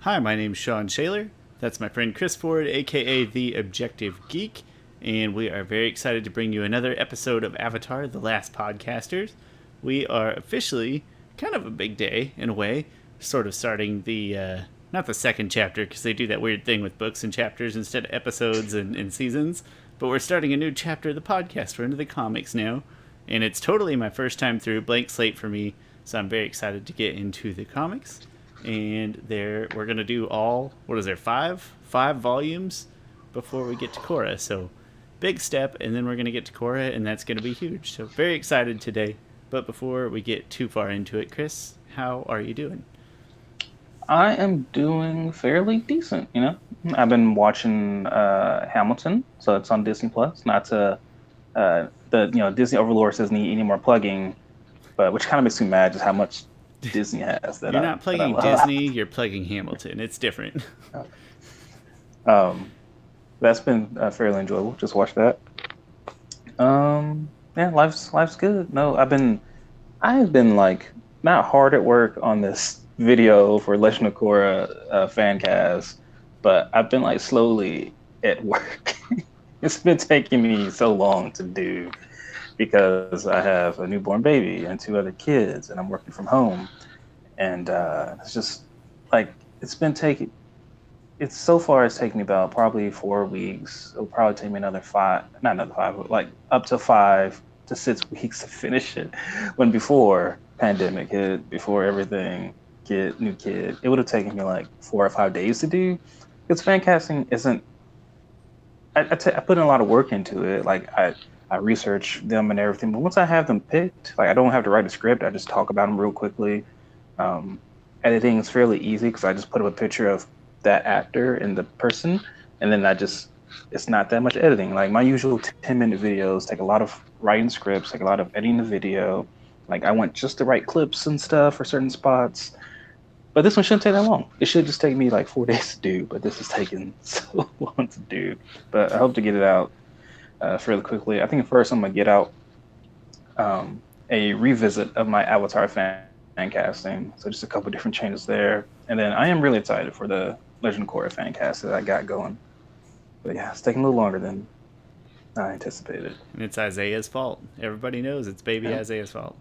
Hi, my name's Shawn Shaler. That's my friend Chris Ford, aka The Objective Geek, and we are very excited to bring you another episode of Avatar: The Last Podcasters. We are officially kind of a big day in a way, sort of starting the not the second chapter because they do that weird thing with books and chapters instead of episodes and seasons, but we're starting a new chapter of the podcast. We're into the comics now, and it's totally my first time through, blank slate for me, so I'm very excited to get into the comics. And we're gonna do all, what is there, five volumes before we get to Korra. So big step, and then we're gonna get to Korra, and that's gonna be huge. So very excited today. But before we get too far into it, Chris, how are you doing? I am doing fairly decent, you know. I've been watching Hamilton, so it's on Disney Plus. Not to the Disney Overlord says need any more plugging, but which kind of makes me mad just how much Disney has that You're I not that I plugging love. Disney, you're plugging Hamilton. It's different. um, that's been fairly enjoyable. Just watch that. Yeah, life's good. No, I've been like not hard at work on this video for Legend of Korra Fancast, but I've been like slowly at work. It's been taking me so long to do because I have a newborn baby and two other kids, and I'm working from home, and it's just like it's been taking. It's so far it's taken me about probably 4 weeks. It'll probably take me another five, not another five, but like up to 5 to 6 weeks to finish it. When before pandemic hit, before everything, new kid, it would have taken me like 4 or 5 days to do. Because fan casting isn't. I put in a lot of work into it. I research them and everything, but once I have them picked, like I don't have to write a script. I just talk about them real quickly. Um, Editing is fairly easy because I just put up a picture of that actor and the person, and then it's not that much editing. Like my usual 10-minute videos take a lot of writing scripts, take a lot of editing the video. Like I want just the right clips and stuff for certain spots. But this one shouldn't take that long. It should just take me like 4 days to do, but this is taking so long to do. But I hope to get it out fairly quickly. I think at first I'm gonna get out a revisit of my Avatar fan casting. So just a couple different changes there. And then I am really excited for the Legend of Korra fan cast that I got going. But yeah, it's taking a little longer than I anticipated. And it's Isaiah's fault. Everybody knows it's baby Yeah, Isaiah's fault.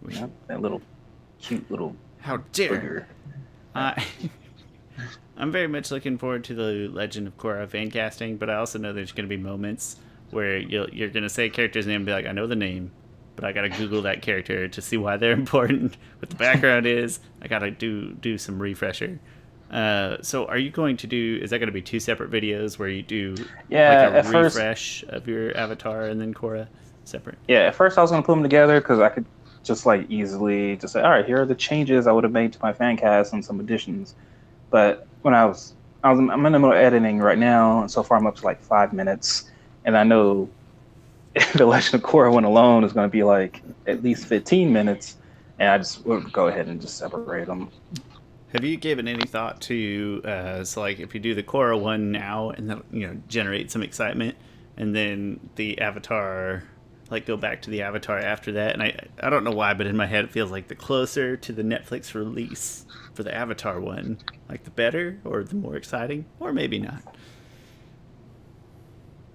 yeah, that little cute little How dare! booger. Yeah. I I'm very much looking forward to the Legend of Korra fan casting, but I also know there's going to be moments where you're going to say a character's name and be like, I know the name, but I got to Google that character to see why they're important, what the background is. I got to do some refresher. So are you going to do, is that going to be two separate videos where you do like Yeah, a at first, refresh of your avatar and then Korra separate? at first I was gonna put them together because I could just like easily just say, all right, here are the changes I would have made to my fan cast and some additions. But when I'm in the middle of editing right now, and so far I'm up to like 5 minutes, and I know the Legend of Korra one alone is going to be like at least 15 minutes, and I just will go ahead and just separate them. Have you given any thought to so like if you do the Korra one now and then generate some excitement, and then the Avatar, like go back to the Avatar after that? And I don't know why, but in my head it feels like the closer to the Netflix release for the Avatar one, like the better or the more exciting, or maybe not.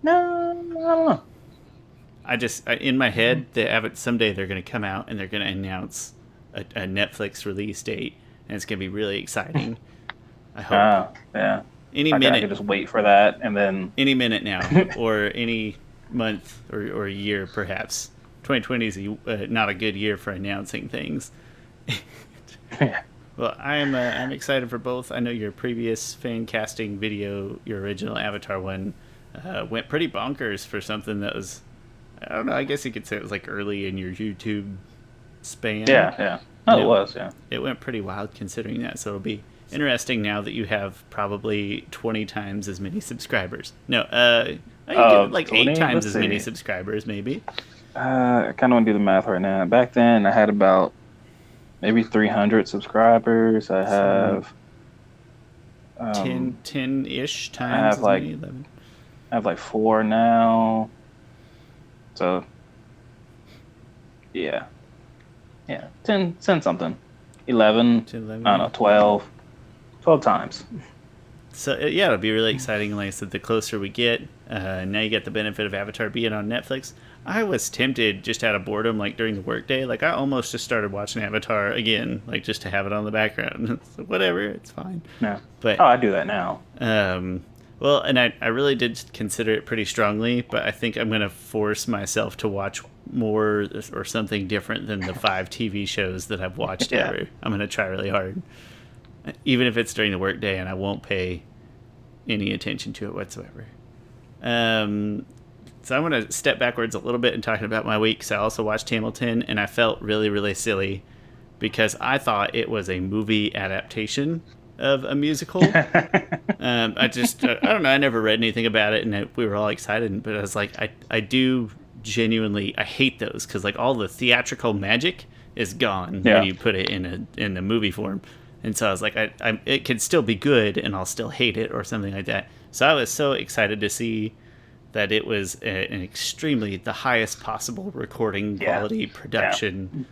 No, I don't know. In my head someday they're going to come out and they're going to announce a Netflix release date, and it's going to be really exciting. I hope Yeah. any I minute could just wait for that, and then any minute now, or any month or a year, perhaps. 2020 is not a good year for announcing things. yeah. Well, I'm excited for both. I know your previous fan casting video, your original Avatar one, went pretty bonkers for something that was, I don't know. I guess you could say it was like early in your YouTube span, Yeah. and Oh, it was. Yeah. it went pretty wild considering that. So it'll be interesting now that you have probably 20 times as many subscribers. No, you get like 8 20. times Let's as many see. subscribers, maybe. I kind of want to do the math right now. Back then, I had about maybe 300 subscribers. So Um, 10 ish I times have as like many, 11. I have like four now. So yeah, yeah, 10 something, 11. 10, I 11, don't yeah. know, 12, 12 times. So yeah, it'll be really exciting. Like I said, the closer we get, now you get the benefit of Avatar being on Netflix. I was tempted just out of boredom, like during the workday. Like I almost just started watching Avatar again, like just to have it on the background. So whatever, it's fine. Yeah. But I do that now. well, and I really did consider it pretty strongly, but I think I'm gonna force myself to watch more or something different than the 5 TV shows that I've watched ever. I'm gonna try really hard, even if it's during the workday, and I won't pay any attention to it whatsoever. So I'm going to step backwards a little bit in talking about my week. So I also watched Hamilton, and I felt really, really silly because I thought it was a movie adaptation of a musical. I don't know. I never read anything about it, and we were all excited. But I was like, I do genuinely, I hate those because like all the theatrical magic is gone when you put it in the movie form. And so I was like, it could still be good, and I'll still hate it or something like that. So I was so excited to see that it was an extremely the highest possible recording quality production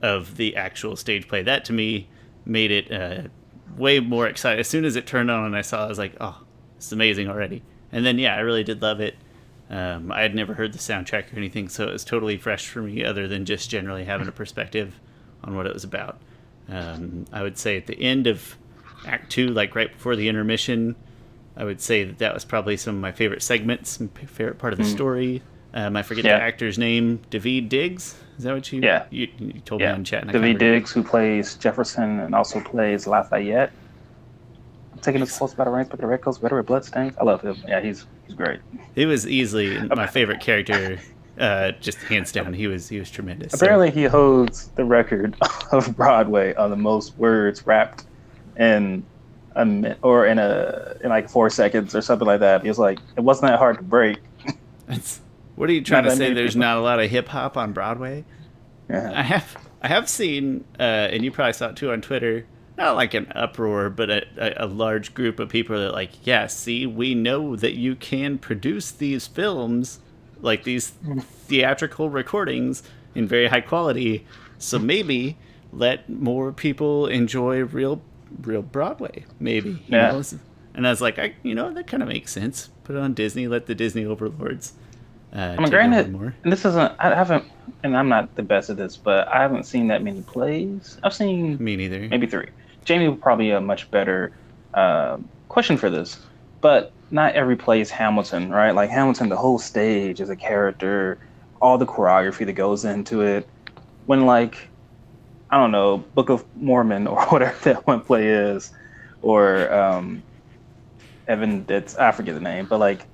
of the actual stage play. That to me made it way more exciting. As soon as it turned on and I saw it, I was like, oh, it's amazing already. And then I really did love it. I had never heard the soundtrack or anything, so it was totally fresh for me other than just generally having a perspective on what it was about. I would say at the end of Act 2, like right before the intermission, I would say that was probably some of my favorite segments, and favorite part of the story. I forget the actor's name, Daveed Diggs. Is that what you told me in chat? Daveed Diggs, who plays Jefferson and also plays Lafayette. I'm taking this close by the reins, but the red coats, better blood stains. I love him. Yeah, he's great. He was easily my favorite character. Just hands down, he was tremendous. Apparently, he holds the record of Broadway on the most words rapped in a minute or in like 4 seconds or something like that. He was like, it wasn't that hard to break. What are you trying to say? There's not a lot of hip hop on Broadway? Yeah. I have seen, and you probably saw it too on Twitter. Not like an uproar, but a large group of people that are like, yeah, see, we know that you can produce these films, like these theatrical recordings in very high quality, so maybe let more people enjoy real Broadway, maybe. You know? And I was like, that kind of makes sense. Put it on Disney, let the Disney overlords granted, more. And this isn't, I haven't, and I'm not the best at this, but I haven't seen that many plays. I've seen me neither. Maybe 3. Jamie will probably a much better question for this, but not every play is Hamilton, right? Like Hamilton, the whole stage is a character, all the choreography that goes into it. When like, I don't know, Book of Mormon or whatever that one play is, or I forget the name, but like,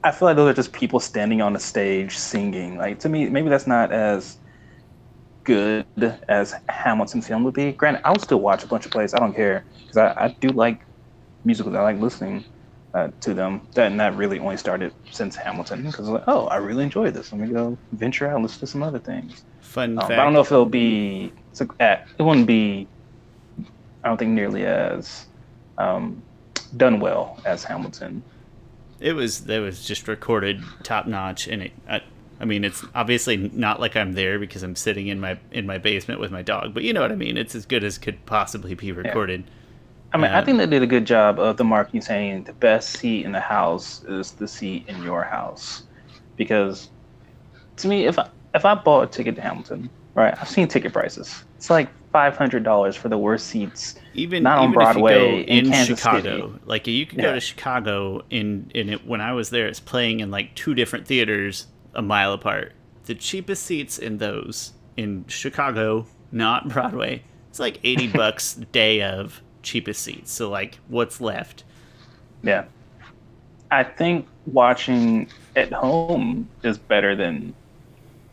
I feel like those are just people standing on the stage singing. Like to me, maybe that's not as good as Hamilton film would be. Granted, I'll still watch a bunch of plays. I don't care because I do like musicals. I like listening to them. That really only started since Hamilton because like, I really enjoyed this. Let me go venture out and listen to some other things. Fun fact. But I don't know if it'll be. It wouldn't be. I don't think nearly as done well as Hamilton. It was just recorded top notch, and I mean, it's obviously not like I'm there because I'm sitting in my basement with my dog, but you know what I mean. It's as good as could possibly be recorded. Yeah. I mean, I think they did a good job of the marketing saying the best seat in the house is the seat in your house, because to me, if I bought a ticket to Hamilton, right, I've seen ticket prices. It's like $500 for the worst seats. Even on Broadway if you go in Kansas Chicago, City. Like you can go to Chicago in it. When I was there, it's playing in like 2 different theaters a mile apart. The cheapest seats in those in Chicago, not Broadway, it's like $80 day of cheapest seats. So like, what's left? Yeah, I think watching at home is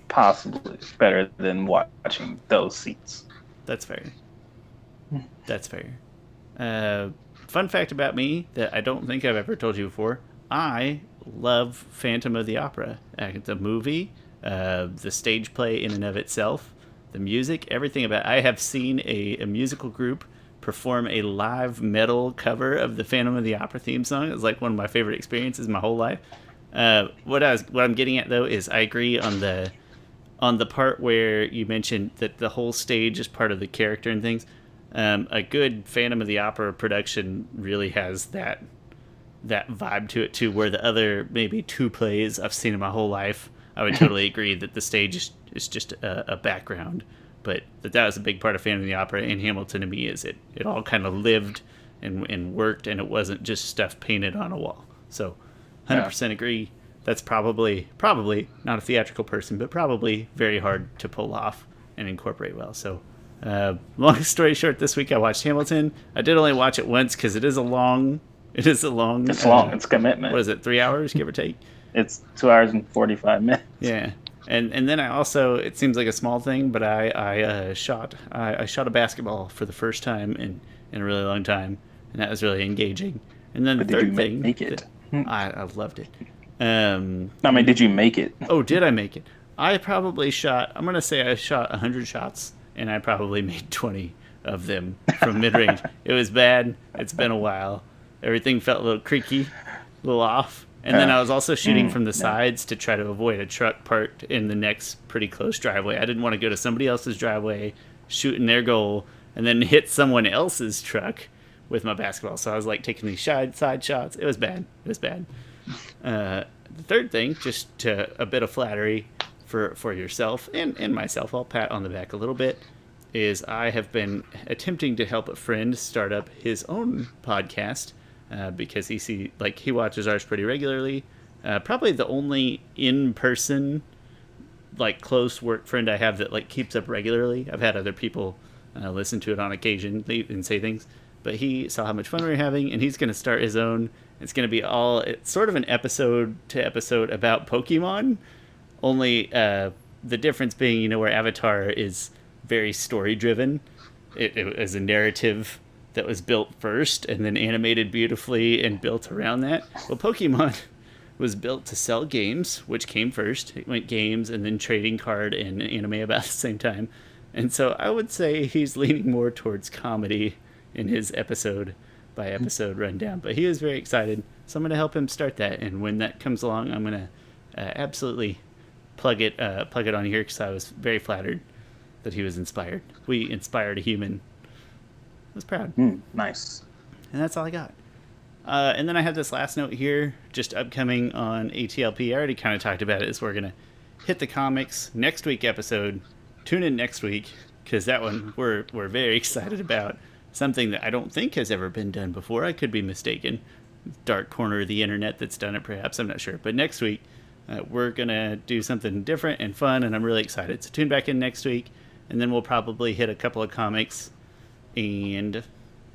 possibly better than watching those seats. That's fair. That's fair. Fun fact about me that I don't think I've ever told you before. I love Phantom of the Opera. The movie, the stage play in and of itself, the music, everything about it. I have seen a musical group perform a live metal cover of the Phantom of the Opera theme song. It was like one of my favorite experiences in my whole life. What I'm getting at though is I agree on the part where you mentioned that the whole stage is part of the character and things. A good Phantom of the Opera production really has that vibe to it too, where the other maybe 2 plays I've seen in my whole life, I would totally agree that the stage is just a background. But that was a big part of Phantom of the Opera and Hamilton to me, is it all kind of lived and worked, and it wasn't just stuff painted on a wall. So 100% agree. That's probably not a theatrical person, but probably very hard to pull off and incorporate well. So long story short, this week I watched Hamilton. I did only watch it once because it's long. It's long. It's a commitment. What is it, 3 hours, give or take? It's 2 hours and 45 minutes. Yeah. And then I also, it seems like a small thing, but I shot a basketball for the first time in a really long time, and that was really engaging. And then the third thing, make it? I loved it. Did you make it? Oh, did I make it? I probably shot, I'm going to say I shot 100 shots, and I probably made 20 of them from mid-range. It was bad. It's been a while. Everything felt a little creaky, a little off. And then I was also shooting from the sides to try to avoid a truck parked in the next pretty close driveway. I didn't want to go to somebody else's driveway, shoot in their goal, and then hit someone else's truck with my basketball. So I was like taking these side shots. It was bad. The third thing, just a bit of flattery for yourself and myself, I'll pat on the back a little bit, is I have been attempting to help a friend start up his own podcast. Because he watches ours pretty regularly. Probably the only in-person, close work friend I have that keeps up regularly. I've had other people listen to it on occasion and say things, but he saw how much fun we were having, and he's going to start his own. It's going to be it's sort of an episode to episode about Pokemon. Only the difference being, where Avatar is very story driven. It is a narrative that was built first and then animated beautifully and built around that. Well, Pokemon was built to sell games, which came first. It went games and then trading card and anime about the same time. And so I would say he's leaning more towards comedy in his episode by episode rundown. But he is very excited, so I'm going to help him start that. And when that comes along, I'm going to absolutely plug it on here, because I was very flattered that he was inspired. We inspired a human. I was proud. Nice. And that's all I got. And then I have this last note here, just upcoming on ATLP. I already kind of talked about it, is we're going to hit the comics next week episode. Tune in next week, because that one we're very excited about. Something that I don't think has ever been done before. I could be mistaken. Dark corner of the internet that's done it, perhaps. I'm not sure. But next week, we're going to do something different and fun, and I'm really excited. So tune back in next week, and then we'll probably hit a couple of comics and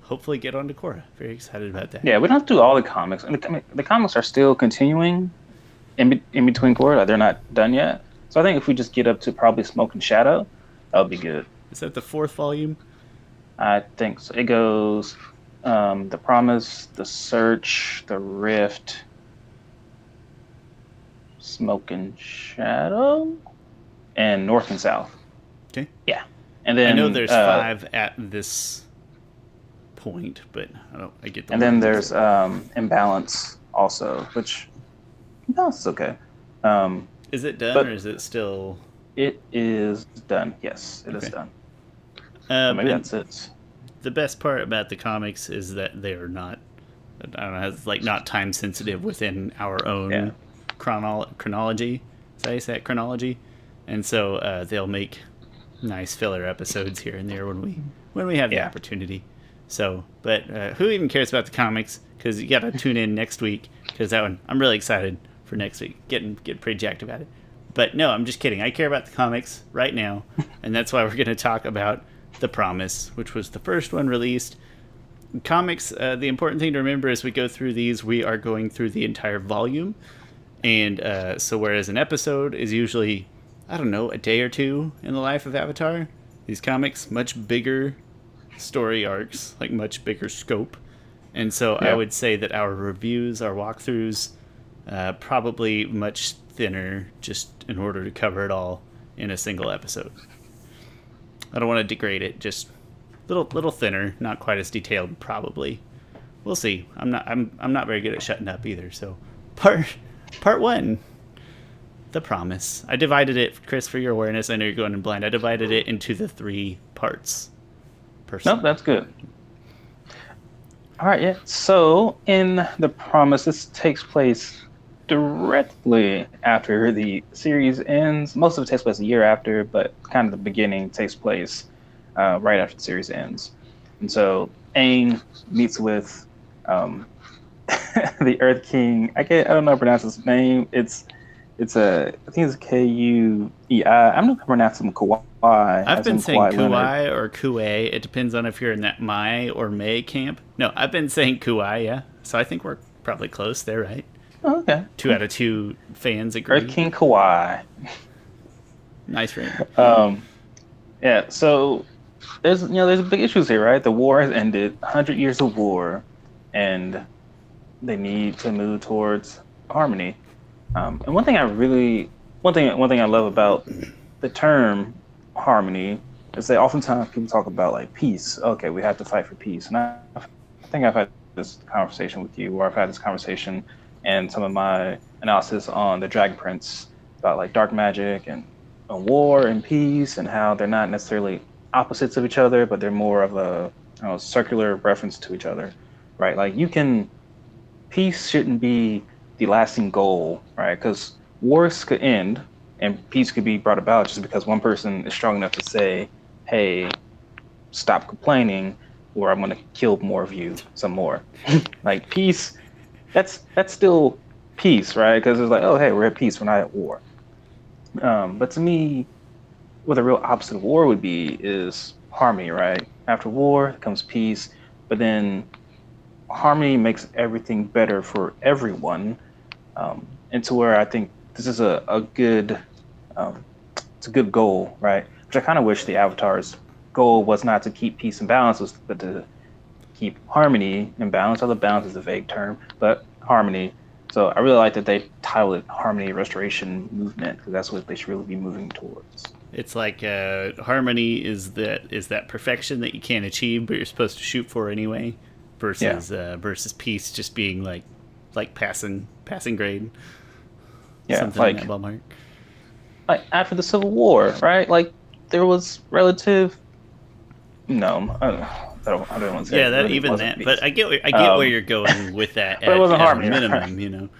hopefully get on to Korra. Very excited about that. Yeah, we don't have to do all the comics. And the comics are still continuing in between Korra. They're not done yet. So I think if we just get up to probably Smoke and Shadow, that would be good. Is that the 4th volume? I think so. It goes The Promise, The Search, The Rift, Smoke and Shadow, and North and South. Okay. Yeah. And then I know there's 5 at this point, but I get the. And then there's Imbalance also, which Imbalance is okay. Is it done, or is it still? It is done. Yes, it is done. Maybe that's it. The best part about the comics is that they are not, it's not time sensitive within our own chronology. Is that how you say it? Chronology, and so they'll make nice filler episodes here and there when we have the opportunity. So, but who even cares about the comics? Because you got to tune in next week, because that one I'm really excited for next week. Getting pretty jacked about it. But no, I'm just kidding. I care about the comics right now, and that's why we're going to talk about The Promise, which was the first one released. Comics, the important thing to remember as we go through these, we are going through the entire volume. And so whereas an episode is usually, a day or two in the life of Avatar, these comics, much bigger story arcs, much bigger scope. And so I would say that our reviews, our walkthroughs, probably much thinner, just in order to cover it all in a single episode. I don't want to degrade it, just little thinner, not quite as detailed, probably. We'll see. I'm not very good at shutting up either. So part 1, The Promise. I divided it, Chris, for your awareness. I know you're going in blind. I divided it into the 3 parts. Nope, personally. that's good. All right, yeah. So in The Promise, this takes place directly after the series ends. Most of it takes place a year after, but kind of the beginning takes place right after the series ends. And so Aang meets with um, the Earth King. I don't know how to pronounce his name. It's a I think it's Kuei. I'm not gonna pronounce him Kawhi, I've as been in saying Kawhi Leonard. Kuai or Kuei. It depends on if you're in that Mai or Mei camp. No, I've been saying Kuai, yeah. So I think we're probably close there, right? Oh, okay, Two out of two fans Earth agree. King Kawhi. Nice ring. Um, yeah. So there's big issues here, right? The war has ended, 100 years of war, and they need to move towards harmony. And one thing I love about the term harmony is that oftentimes people talk about like peace. Okay, we have to fight for peace. And I think I've had this conversation with you, or I've had this conversation and some of my analysis on the Dragon Prince about like dark magic and war and peace and how they're not necessarily opposites of each other, but they're more of a circular reference to each other, right? Like peace shouldn't be the lasting goal, right? Because wars could end and peace could be brought about just because one person is strong enough to say, "Hey, stop complaining, or I'm going to kill more of you, some more." Like peace, that's still peace, right? Because it's like, oh, hey, we're at peace, we're not at war. But to me, what the real opposite of war would be is harmony, right? After war comes peace, but then harmony makes everything better for everyone, and to where I think this is a good um, it's a good goal, right? Which I kind of wish the Avatar's goal was not to keep peace and balance, but to keep harmony and balance. Although balance is a vague term, but harmony. So I really like that they titled it Harmony Restoration Movement because that's what they should really be moving towards. It's like harmony is that perfection that you can't achieve, but you're supposed to shoot for anyway, Yeah, versus peace just being like passing grade, yeah. something in that ballpark. Like after the Civil War, right? Like there was relative. No, I don't want to say Yeah, it that really even wasn't that. But peace. I get where Um, you're going with that but it wasn't at a harmony, right? minimum.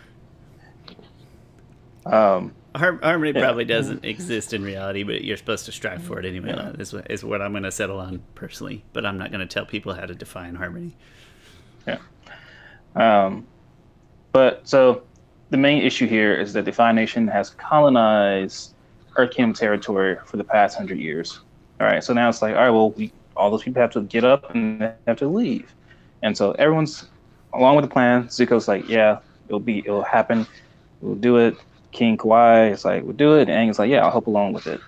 Um, Harmony yeah. probably doesn't exist in reality, but you're supposed to strive for it anyway. Yeah. Is what I'm going to settle on personally. But I'm not going to tell people how to define harmony. Yeah. Um, but so the main issue here is that the Fire Nation has colonized Earth Kingdom territory for the past 100 years. All right. So now it's like, all right, well, all those people have to get up and they have to leave. And so everyone's along with the plan. Zuko's like, yeah, it'll happen. We'll do it. King Kawhi is like, we'll do it. And Aang is like, yeah, I'll help along with it.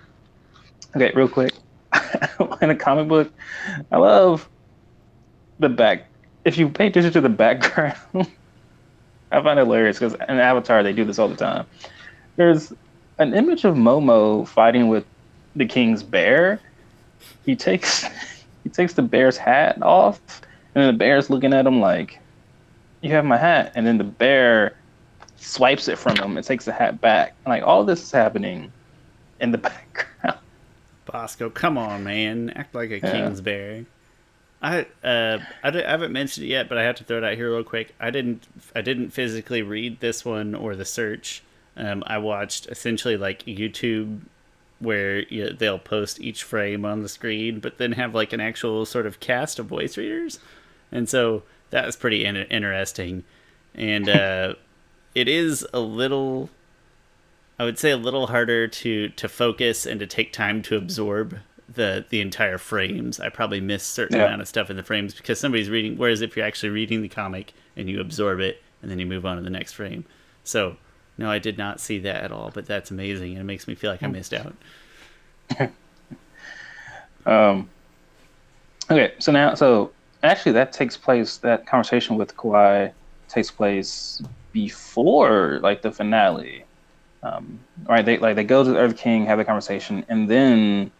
Okay, real quick. In a comic book, I love the back. If you pay attention to the background, I find it hilarious because in Avatar they do this all the time. There's an image of Momo fighting with the king's bear. He takes he takes the bear's hat off, and the bear's looking at him like, "You have my hat," and then the bear swipes it from him and takes the hat back. Like all this is happening in the background. Bosco, come on, man, act like a Yeah. Kingsbury. I haven't mentioned it yet, but I have to throw it out here real quick. I didn't physically read this one or the search. I watched essentially like YouTube where they'll post each frame on the screen, but then have like an actual sort of cast of voice readers, and so that was pretty interesting. And it is a little, I would say, a little harder to focus and to take time to absorb the entire frames. I probably miss certain Yeah. amount of stuff in the frames because somebody's reading. Whereas if you're actually reading the comic and you absorb it and then you move on to the next frame, so no, I did not see that at all. But that's amazing, and it makes me feel like I missed out. Um, okay, so actually, that conversation with Kawhi takes place before like the finale. Right, they go to the Earth King, have the conversation, and then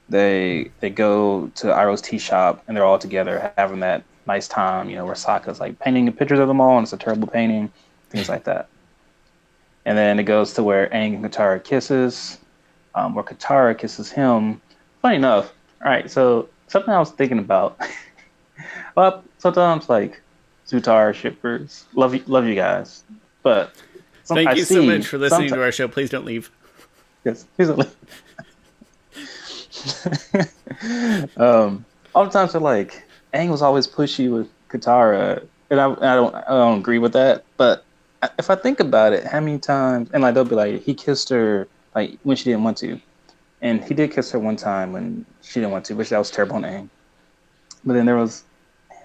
they go to Iroh's tea shop, and they're all together having that nice time. Where Sokka's like painting the pictures of them all, and it's a terrible painting, things like that. And then it goes to where Aang and Katara kisses, where Katara kisses him. Funny enough, all right, so something I was thinking about. Well, sometimes like Zutar shippers love you guys, but Thank I you so much see for listening sometimes. to our show. Please don't leave. Yes, oftentimes they're like Aang was always pushy with Katara, and I don't agree with that. But if I think about it, how many times and like they'll be like he kissed her like when she didn't want to, and he did kiss her one time when she didn't want to, which that was terrible on Aang. But then there was,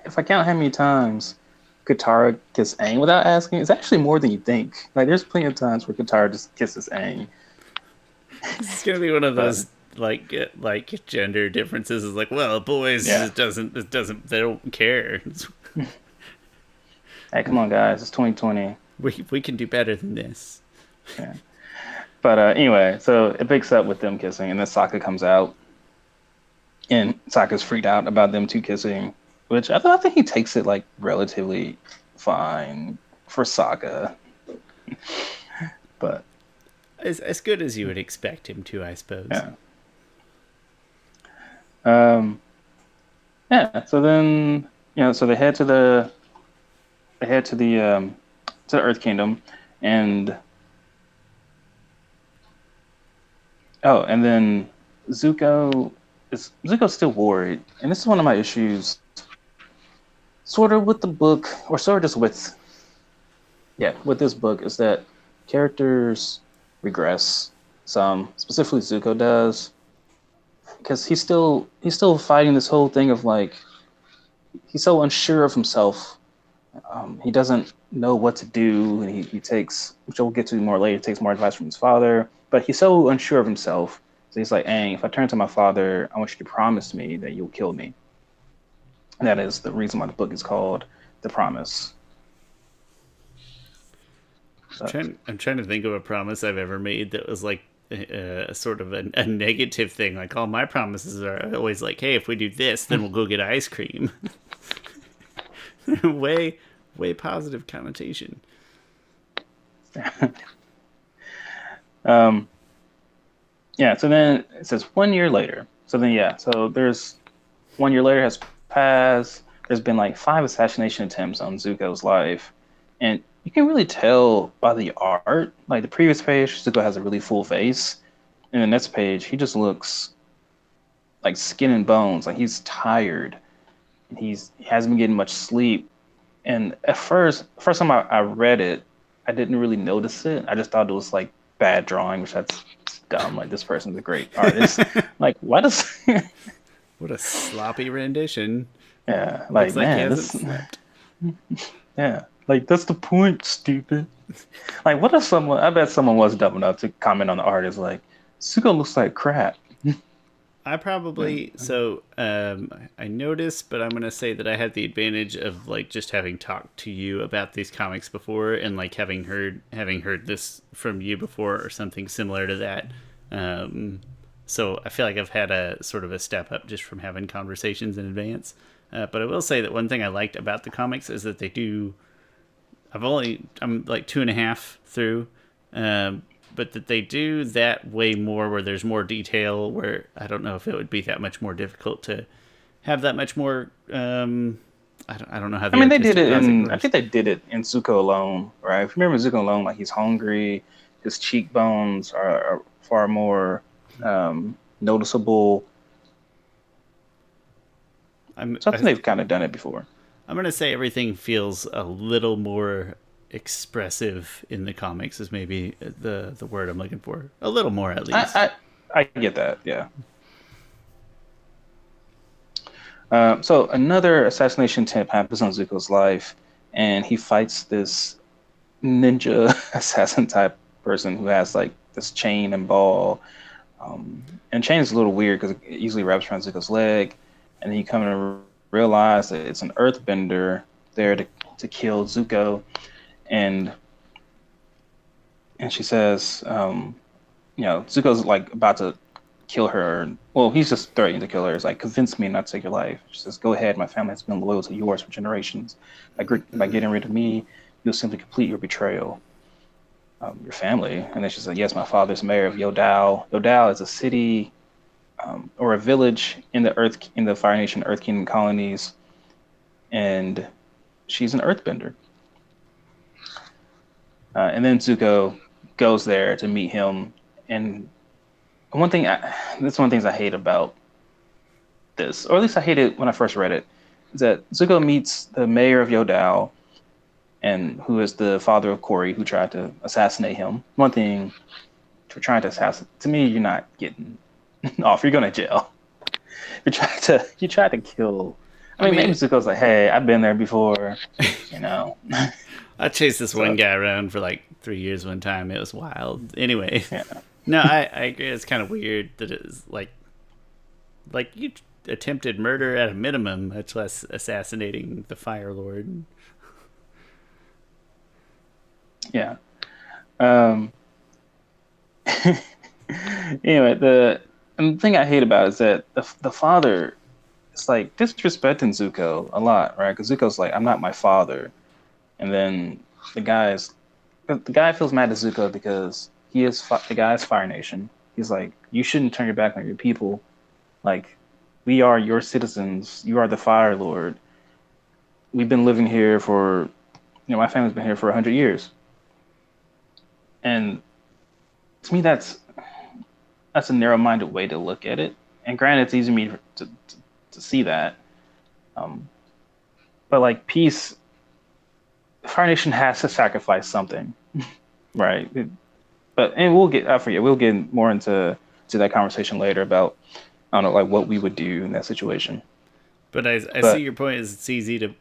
if I count how many times Katara kissed Aang without asking, it's actually more than you think. Like there's plenty of times where Katara just kisses Aang. This is gonna be one of But those like gender differences. Is like, well, boys yeah, it doesn't they don't care. hey, come on, guys, it's 2020. We can do better than this. Yeah. But anyway, so it picks up with them kissing, and then Sokka comes out, and Sokka's freaked out about them two kissing, which I think he takes it like relatively fine for Sokka. But As good as you would expect him to, I suppose. yeah, um, yeah. So then, so they head to the Earth Kingdom, and and then Zuko's still worried, and this is one of my issues, sort of with the book, or sort of just with this book, is that characters regress some, specifically Zuko does, because he's still fighting this whole thing of like he's so unsure of himself. He doesn't know what to do, and he takes, which we'll get to more later, takes more advice from his father. But he's so unsure of himself. So he's like, Aang, if I turn to my father, I want you to promise me that you'll kill me. And that is the reason why the book is called The Promise. So, I'm trying to think of a promise I've ever made that was like a sort of a negative thing. Like all my promises are always like, hey, if we do this, then we'll go get ice cream. Way positive connotation. um, yeah. So then it says 1 year later. So then So there's 1 year later has passed. There's been like 5 assassination attempts on Zuko's life, and you can really tell by the art. Like the previous page, Zuko has a really full face. In the next page, he just looks like skin and bones. Like he's tired, and he hasn't been getting much sleep. And at first time I read it, I didn't really notice it. I just thought it was like bad drawing, which that's dumb. Like this person's a great artist. Like why does What a sloppy rendition. yeah, Looks like like he man, hasn't this slept. yeah, like that's the point, stupid. Like what if someone? I bet someone was dumb enough to comment on the artist like Sugo looks like crap. I probably so I noticed, but I'm gonna say that I had the advantage of like just having talked to you about these comics before, and like having heard this from you before or something similar to that. So I feel like I've had a sort of a step up just from having conversations in advance. But I will say that one thing I liked about the comics is that they do. I'm like two and a half through, but that they do that way more where there's more detail. Where I don't know if it would be that much more difficult to have that much more. I don't know how the I mean, they did artistic it project in. I works. think they did it in Zuko alone, right? If you remember Zuko alone, like he's hungry, his cheekbones are far more noticeable. I'm So I think I, they've kind of done it before. I'm gonna say everything feels a little more expressive in the comics is maybe the word I'm looking for. A little more at least. I get that, yeah. So another assassination attempt happens on Zuko's life, and he fights this ninja assassin type person who has like this chain and ball. And chain is a little weird because it easily wraps around Zuko's leg, and then you come to realize that it's an earthbender there to kill Zuko, and she says, Zuko's like about to kill her. Well, he's just threatening to kill her. It's like, convince me not to take your life. She says, go ahead. My family has been loyal to yours for generations. By getting rid of me, you'll simply complete your betrayal. Your family. And then she said, yes, my father's mayor of Yodao. Yodao is a city or a village in the Fire Nation Earth Kingdom colonies, and she's an Earthbender. And then Zuko goes there to meet him. And that's one of the things I hate about this, or at least I hated when I first read it, is that Zuko meets the mayor of Yodao, and who is the father of Corey, who tried to assassinate him. One thing for trying to assassinate, to me, you're not getting off. You're going to jail. You tried to kill. I mean, maybe Zuko's like, hey, I've been there before, you know. I chased this one guy around for like 3 years one time. It was wild. Anyway, no, I agree. It's kind of weird that it's like you attempted murder at a minimum, much less assassinating the Fire Lord. Yeah. Anyway, the thing I hate about it is that the father is like disrespecting Zuko a lot, right? Because Zuko's like, I'm not my father, and then the guy feels mad at Zuko because the guy's Fire Nation. He's like, you shouldn't turn your back on your people. Like, we are your citizens. You are the Fire Lord. We've been living here for, my family's been here for 100 years. And to me, that's a narrow-minded way to look at it. And granted, it's easy for me to see that. But like peace, Fire Nation has to sacrifice something, right? We'll get more into that conversation later about, I don't know, like what we would do in that situation. But I see your point. Is it's easy to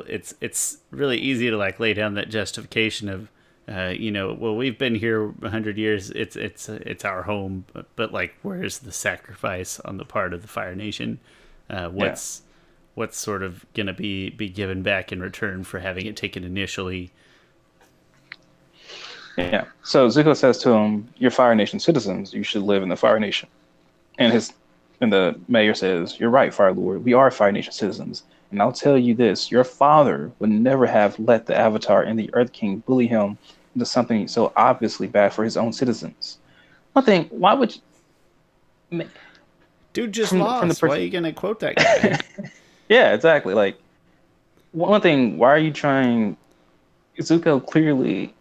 it's really easy to like lay down that justification of, well, we've been here 100 years. It's our home, but like, where's the sacrifice on the part of the Fire Nation? What's sort of gonna be given back in return for having it taken initially? Yeah. So Zuko says to him, "You're Fire Nation citizens. You should live in the Fire Nation." And the mayor says, "You're right, Fire Lord. We are Fire Nation citizens. And I'll tell you this: your father would never have let the Avatar and the Earth King bully him into something so obviously bad for his own citizens." One thing, why would you... Dude just lost. Why are you gonna quote that guy? Yeah, exactly. Like, one thing, why are you trying? Zuko clearly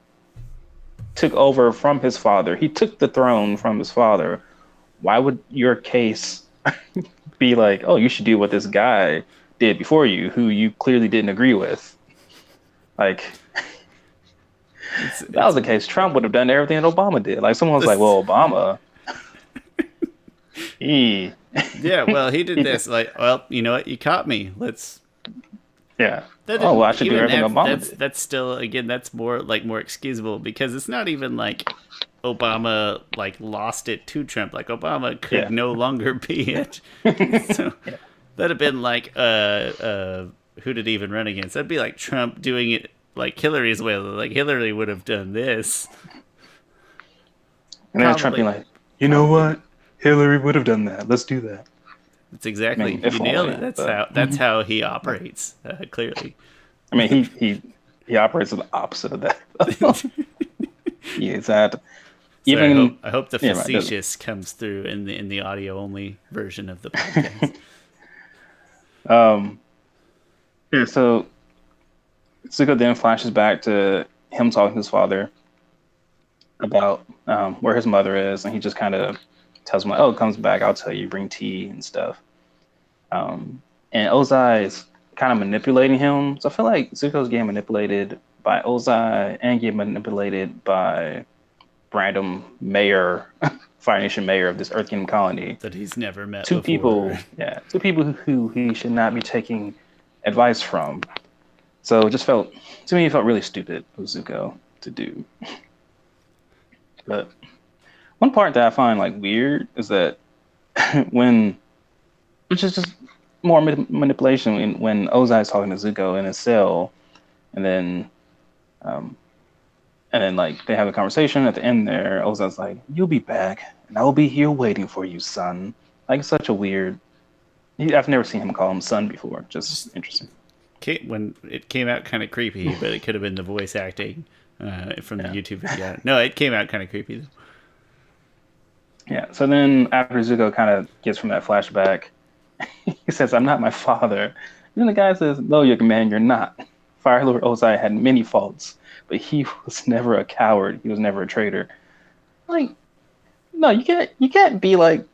took over from his father. He took the throne from his father. Why would your case be like, oh, you should do what this guy did before you, who you clearly didn't agree with? Like, that was the case. Trump would have done everything that Obama did. Like, someone was like, well, Obama. Yeah, well, he did this. Like, well, you know what? You caught me. Let's. Yeah. Oh, well, I should do everything Obama did. That's still, again, that's more excusable, because it's not even like Obama like lost it to Trump. Like, Obama could no longer be it. So that'd have been like who did he even run against? That'd be like Trump doing it like Hillary's way. Like, Hillary would have done this. And then Trump being like, you know what? Hillary would have done that. Let's do that. That's exactly, you nailed it. That's how he operates. Clearly. I mean, he operates the opposite of that. Yeah, that. Even I hope the facetious comes through in the audio only version of the podcast. Yeah. So Zuko then flashes back to him talking to his father about where his mother is, and he just kind of tells him, like, "Oh, it comes back. I'll tell you. Bring tea and stuff." And Ozai is kind of manipulating him. So I feel like Zuko's getting manipulated by Ozai and getting manipulated by random mayor, Fire Nation mayor of this Earth Kingdom colony that he's never met. Two people who he should not be taking advice from. So it just felt really stupid of Zuko to do. But one part that I find like weird is that which is just more manipulation when Ozai is talking to Zuko in his cell, and then like they have a conversation at the end there. Ozai's like, "You'll be back, and I'll be here waiting for you, son." Like, such a weird. I've never seen him call him son before. Just interesting. When it came out kind of creepy, but it could have been the voice acting from the YouTube video. No, it came out kind of creepy though. Yeah. So then after Zuko kind of gets from that flashback, he says, "I'm not my father." And then the guy says, "No, young man, you're not. Fire Lord Ozai had many faults, but he was never a coward. He was never a traitor." Like, no, you can't be like,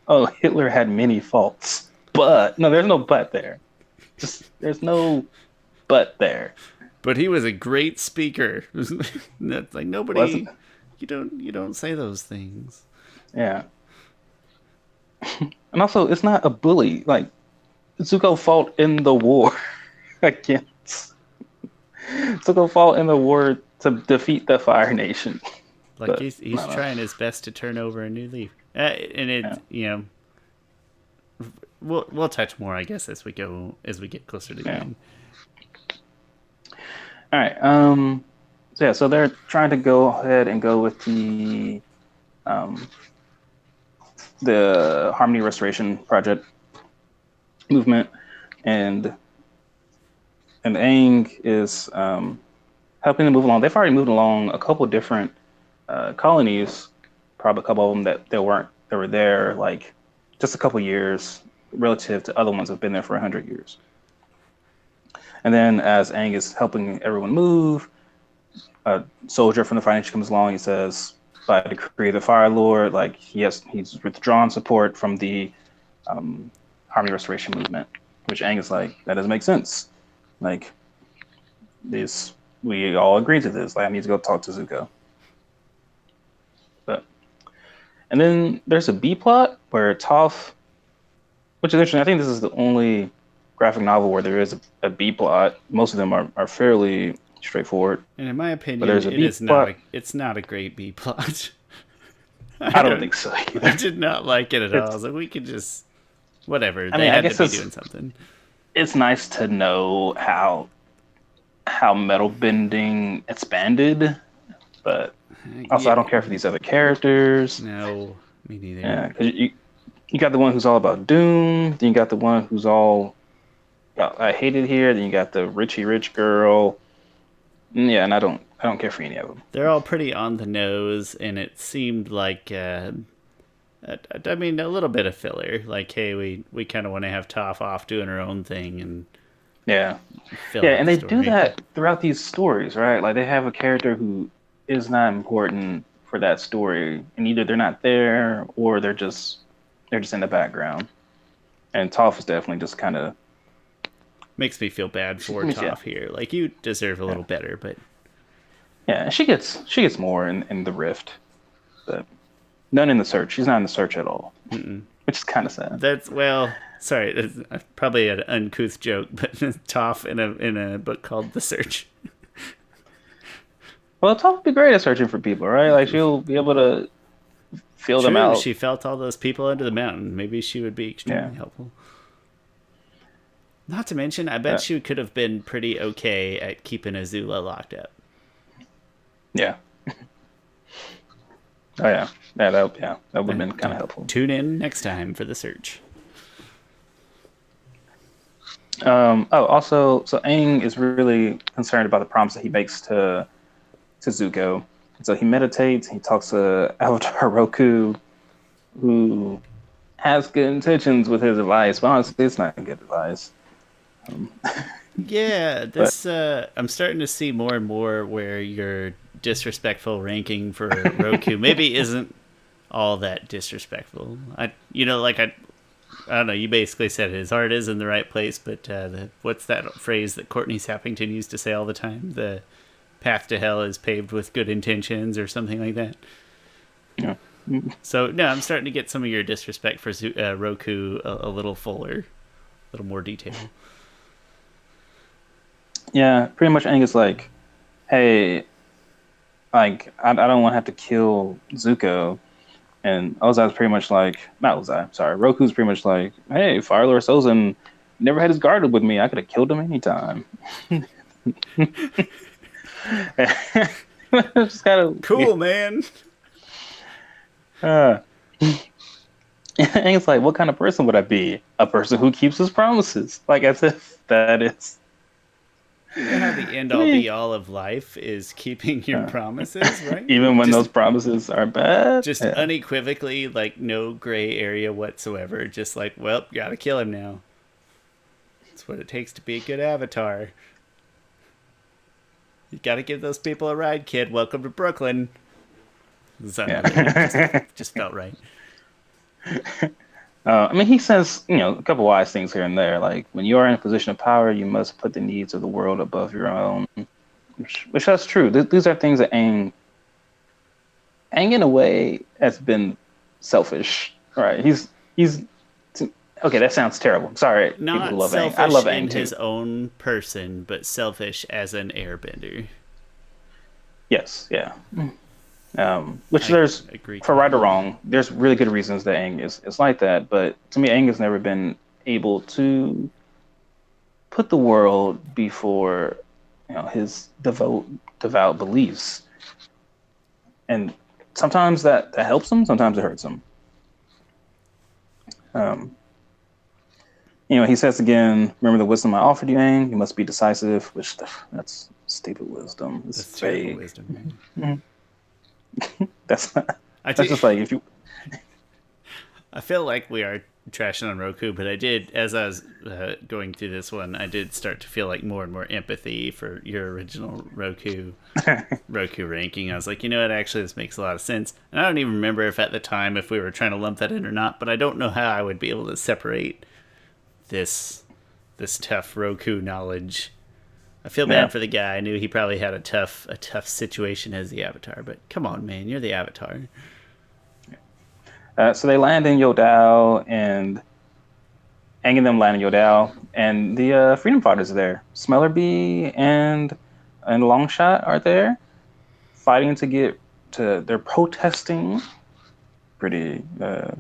"Oh, Hitler had many faults," but no, there's no but there. Just there's no but there. But he was a great speaker. That's like Wasn't nobody. You don't say those things. yeah. And also, it's not a bully. Like Zuko fought in the war against Zuko fought in the war to defeat the Fire Nation. Like But he's no, no. trying his best to turn over a new leaf. And Yeah. it we'll touch more, I guess, as we get closer to the Yeah. end. All right. So yeah. So they're trying to go ahead and go with um the Harmony Restoration Project movement, and Aang is helping them move along. They've already moved along a couple different colonies, probably a couple of them that were there like just a couple years relative to other ones that have been there for 100 years. And then as Aang is helping everyone move, a soldier from the Fire Nation comes along. He says, by the decree of the Fire Lord, like he's withdrawn support from the Harmony Restoration movement, which Aang is like, that doesn't make sense. Like this, we all agree to this. Like I need to go talk to Zuko. But and then there's a B plot where Toph, which is interesting. I think this is the only graphic novel where there is a B plot. Most of them are fairly straightforward. And in my But opinion, there's a B plot. it's not a great B plot. I don't think so I either. did not like it at all. I It's. was like, we could just whatever. I They mean, I had to guess be doing something. it's nice to know how metal bending expanded, but also Yeah, I don't care for these other characters. no, me neither. Yeah, because you got the one who's all about doom, then you got the one who's all I hate it here, then you got the Richie rich girl. Yeah, and I don't care for any of them. They're all pretty on the nose, and it seemed like I mean, a little bit of filler. Like, hey, we kind of want to have Toph off doing her own thing and Yeah, fill yeah, out and the they do story. that throughout these stories, right? Like they have a character who is not important for that story, and either they're not there or they're just in the background. And Toph is definitely just kind of Makes me feel bad for yeah, Toph here. Like, you deserve a yeah, little better, but yeah. And she gets more in the Rift, but none in the Search. She's not in the Search at all, which is kind of sad. that's well. Sorry, that's probably an uncouth joke, but Toph in a book called The Search. Well, Toph would be great at searching for people, right? Like she'll be able to feel them True, out. she felt all those people under the mountain. Maybe she would be Yeah, extremely helpful. Not to mention, I bet yeah, she could have been pretty okay at keeping Azula locked up. yeah. Oh yeah, that would have been kind of helpful. Tune in next time for The Search. Also, so Aang is really concerned about the promise that he makes to Zuko. So he meditates. He talks to Avatar Roku, who has good intentions with his advice, but honestly, it's not good advice. Um, Yeah, but this I'm starting to see more and more where your disrespectful ranking for Roku maybe isn't all that disrespectful. I don't know. You basically said his heart is in the right place, but what's that phrase that Courtney Sappington used to say all the time? The path to hell is paved with good intentions, or something like that. yeah, So no, I'm starting to get some of your disrespect for Roku a little fuller, a little more detail. yeah, pretty much Aang is like, hey, like I don't want to have to kill Zuko. And Ozai's pretty much like, not Ozai, sorry, Roku's pretty much like, hey, Fire Lord Sozin never had his guard up with me. I could have killed him anytime. Just kind of Cool, man. and it's like, what kind of person would I be? A person who keeps his promises. Like as if that is You know how the end I all be mean, all of life is keeping your promises, right? even when Just those promises are bad. just Yeah. unequivocally, like no gray area whatsoever. Just like, well, gotta kill him now. That's what it takes to be a good avatar. You gotta give those people a ride, kid. Welcome to Brooklyn. It's unrelated. Just Yeah. just felt right. I mean, he says, a couple wise things here and there. Like, when you are in a position of power, you must put the needs of the world above your own. Which that's true. These are things that Aang in a way has been selfish, right? He's okay. That sounds terrible. Sorry, people who Not love Aang. I selfish love in Aang his too. own person, but selfish as an airbender. Yes, yeah. Which I there's, agree for right or completely. wrong, there's really good reasons that Aang is like that. But to me, Aang has never been able to put the world before, his devout beliefs, and sometimes that helps him, sometimes it hurts him. Um, he says again, remember the wisdom I offered you, Aang. You must be decisive, which that's stupid wisdom. It's That's terrible vague. wisdom, man. That's I that's do. just like if you. I feel like we are trashing on Roku, but I did, as I was going through this one, I did start to feel like more and more empathy for your original Roku ranking. I was like, you know what? Actually, this makes a lot of sense. And I don't even remember if at the time if we were trying to lump that in or not. But I don't know how I would be able to separate this tough Roku knowledge. I feel Yeah. bad for the guy. I knew he probably had a tough situation as the Avatar. But come on, man, you're the Avatar. So they land in Yodao, and Aang and them land in Yodao, and the Freedom Fighters are there. Smellerbee and Longshot are there, fighting to get to. They're protesting. Pretty. I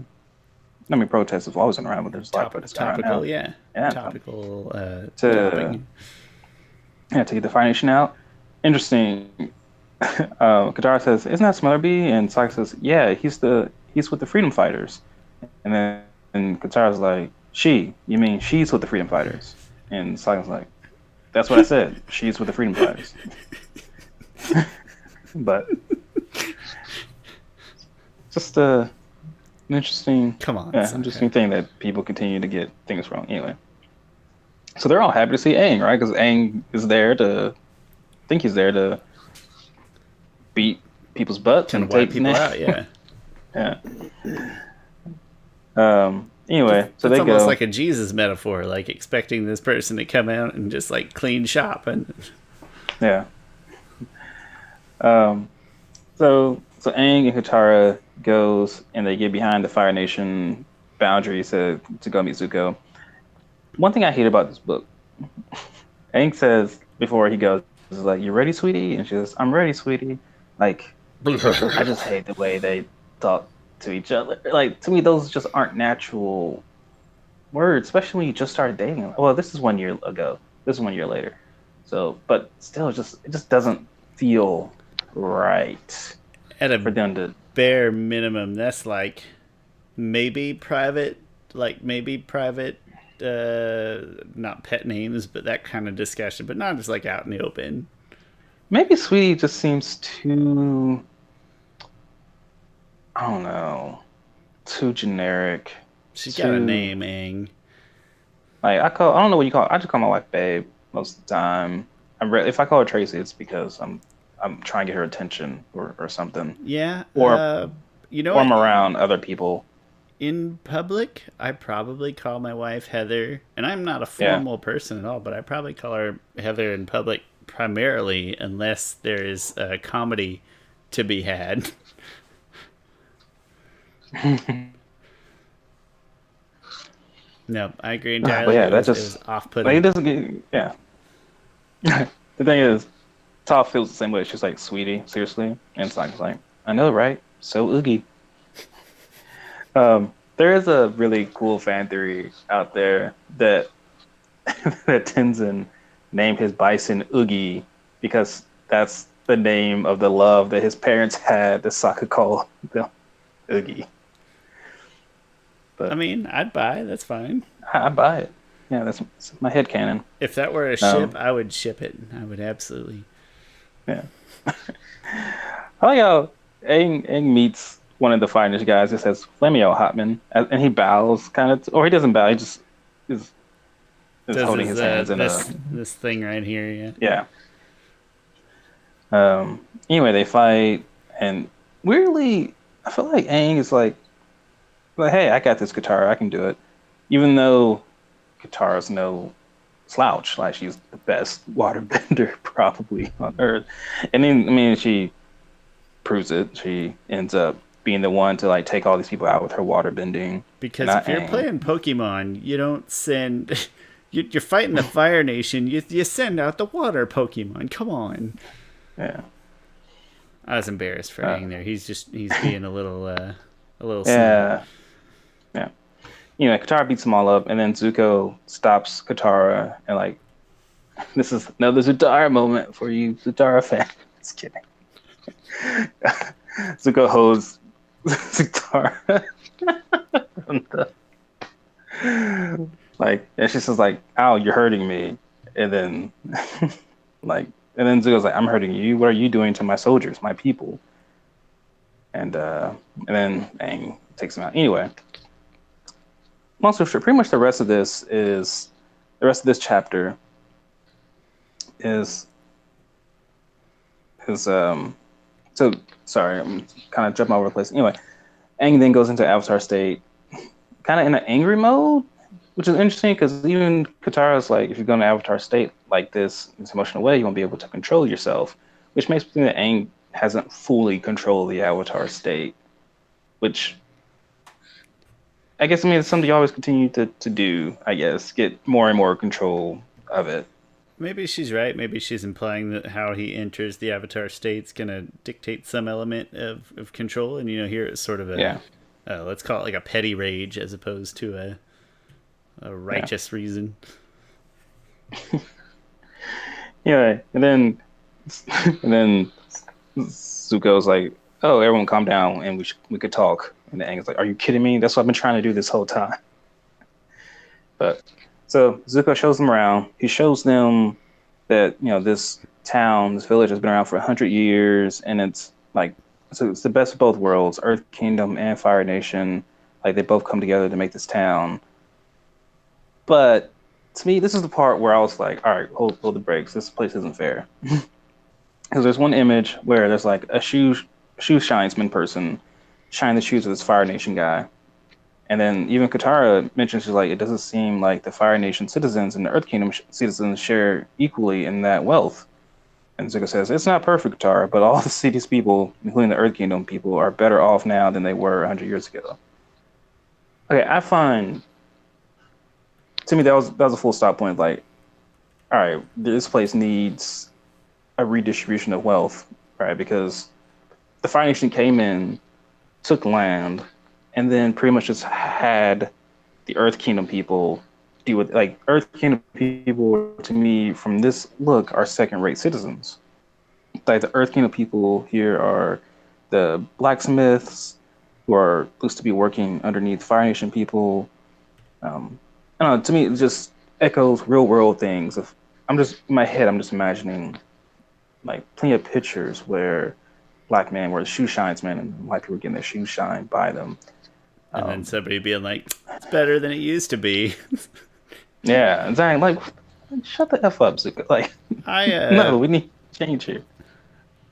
mean, protest is always around, but there's a lot of protesting around Topical, now. yeah. Yeah. Topical To topping. yeah, to get the Fire Nation out. Interesting. Katara says, "Isn't that Smellerbee?" And Sokka says, "Yeah, he's with the Freedom Fighters." And then Katara's like, "She? You mean she's with the Freedom Fighters?" And Sokka's like, "That's what I said. She's with the Freedom Fighters." But just an interesting, Come on, yeah, Sokka. interesting thing that people continue to get things wrong. Anyway, so they're all happy to see Aang, right? Because Aang is there to, I think he's there to beat people's butts Kind of and wipe take, people out, yeah. yeah. That's, Anyway, so that's they almost go. like a Jesus metaphor, like expecting this person to come out and just like clean shop. And Yeah. Um, so Aang and Katara goes and they get behind the Fire Nation boundaries to go meet Zuko. One thing I hate about this book, Aang says before he goes, is like, "You ready, sweetie?" And she says, "I'm ready, sweetie." Like, I just hate the way they talk to each other. Like, to me, those just aren't natural words, especially when you just started dating. Well, this is 1 year ago. This is 1 year later. So, but still, it just doesn't feel right at for a them to. bare minimum, that's maybe private, like maybe private, not pet names, but that kind of discussion, but not just like out in the open. Maybe Sweetie just seems too. I don't know, too generic. She's got a Too name, Aang. like I don't know what you call it. I just call my wife Babe most of the time. If I call her Tracy, it's because I'm trying to get her attention or something, Yeah, or you know or what? I'm around other people. In public, I probably call my wife Heather, and I'm not a Yeah. formal person at all, but I probably call her Heather in public primarily unless there is a comedy to be had. No, I agree But entirely. yeah, It that was it was just off like it putting. doesn't get. Yeah. The thing is, Toph feels the same way. She's like, "Sweetie, seriously," and it's like, "I know, right? So oogie." There is a really cool fan theory out there that that Tenzin named his bison Oogie because that's the name of the love that his parents had. The Sokka called them Oogie. I But mean, I'd buy. That's fine. I buy it. Yeah, that's my headcanon. If that were a ship, Um, I would ship it. I would absolutely. yeah. I like how Aang meets one of the finest guys. It says Flamio Hotman, and he bows, kind of, or he doesn't bow. He just is Does holding his his hands in a this thing right here? Yeah. yeah. Anyway, they fight, and weirdly, I feel like Aang is like, hey, I got this guitar, I can do it, even though Katara's no slouch. Like she's the best waterbender probably on Earth, and then I mean she proves it. She ends up being the one to like take all these people out with her waterbending, and Because not if you're Aang. playing Pokemon, you don't send. You're fighting the Fire Nation. You send out the Water Pokemon. Come on. Yeah, I was embarrassed for uh, Aang there. He's being a little silly. yeah, yeah. Katara beats them all up, and then Zuko stops Katara and like, this is another Zutara moment for you, Zutara fan. Just kidding. Zuko holds Zutara from the like, and she says like, "Ow, you're hurting me," and then like, and then Zuko's like, "I'm hurting you. What are you doing to my soldiers, my people?" And then Aang takes him out. Anyway, also pretty much the rest of this chapter is is so sorry, I'm kind of jumping all over the place. Anyway, Aang then goes into Avatar state, kind of in an angry mode, which is interesting because even Katara's like, if you go into Avatar state like this emotional way, you won't be able to control yourself, which makes me think that Aang hasn't fully controlled the Avatar state, which I guess I mean it's something you always continue to do. I guess get more and more control of it. Maybe she's right. Maybe she's implying that how he enters the Avatar state's gonna dictate some element of control. And here it's sort of Yeah, let's call it like a petty rage as opposed to a yeah. righteous reason. Anyway, and then Zuko's like, "Oh, everyone, calm down, and we could talk." And Aang's like, "Are you kidding me? That's what I've been trying to do this whole time." But so Zuko shows them around. He shows them that this town, this village has been around for 100 years, and it's like it's the best of both worlds, Earth Kingdom and Fire Nation. Like they both come together to make this town. But to me, this is the part where I was like, "All right, hold the brakes. This place isn't fair." Because there's one image where there's like a shoe shinesman person shine the shoes of this Fire Nation guy. And then even Katara mentions she's like, it doesn't seem like the Fire Nation citizens and the Earth Kingdom citizens share equally in that wealth. And Zuko says, it's not perfect, Katara, but all the city's people, including the Earth Kingdom people, are better off now than they were 100 years ago. Okay, I find, to me, that was a full stop point. Like, all right, this place needs a redistribution of wealth, right? Because the Fire Nation came in, took land, and then pretty much just had the Earth Kingdom people deal with like Earth Kingdom people to me from this look are second rate citizens. Like the Earth Kingdom people here are the blacksmiths who are supposed to be working underneath Fire Nation people. I don't know, to me it just echoes real world things. If I'm just in my head, I'm just imagining like plenty of pictures where black men were the shoe shines men and white people were getting their shoes shined by them. And then somebody being like, it's better than it used to be. Yeah, exactly. Like, shut the f up, Zuko. Like, I no, we need change here.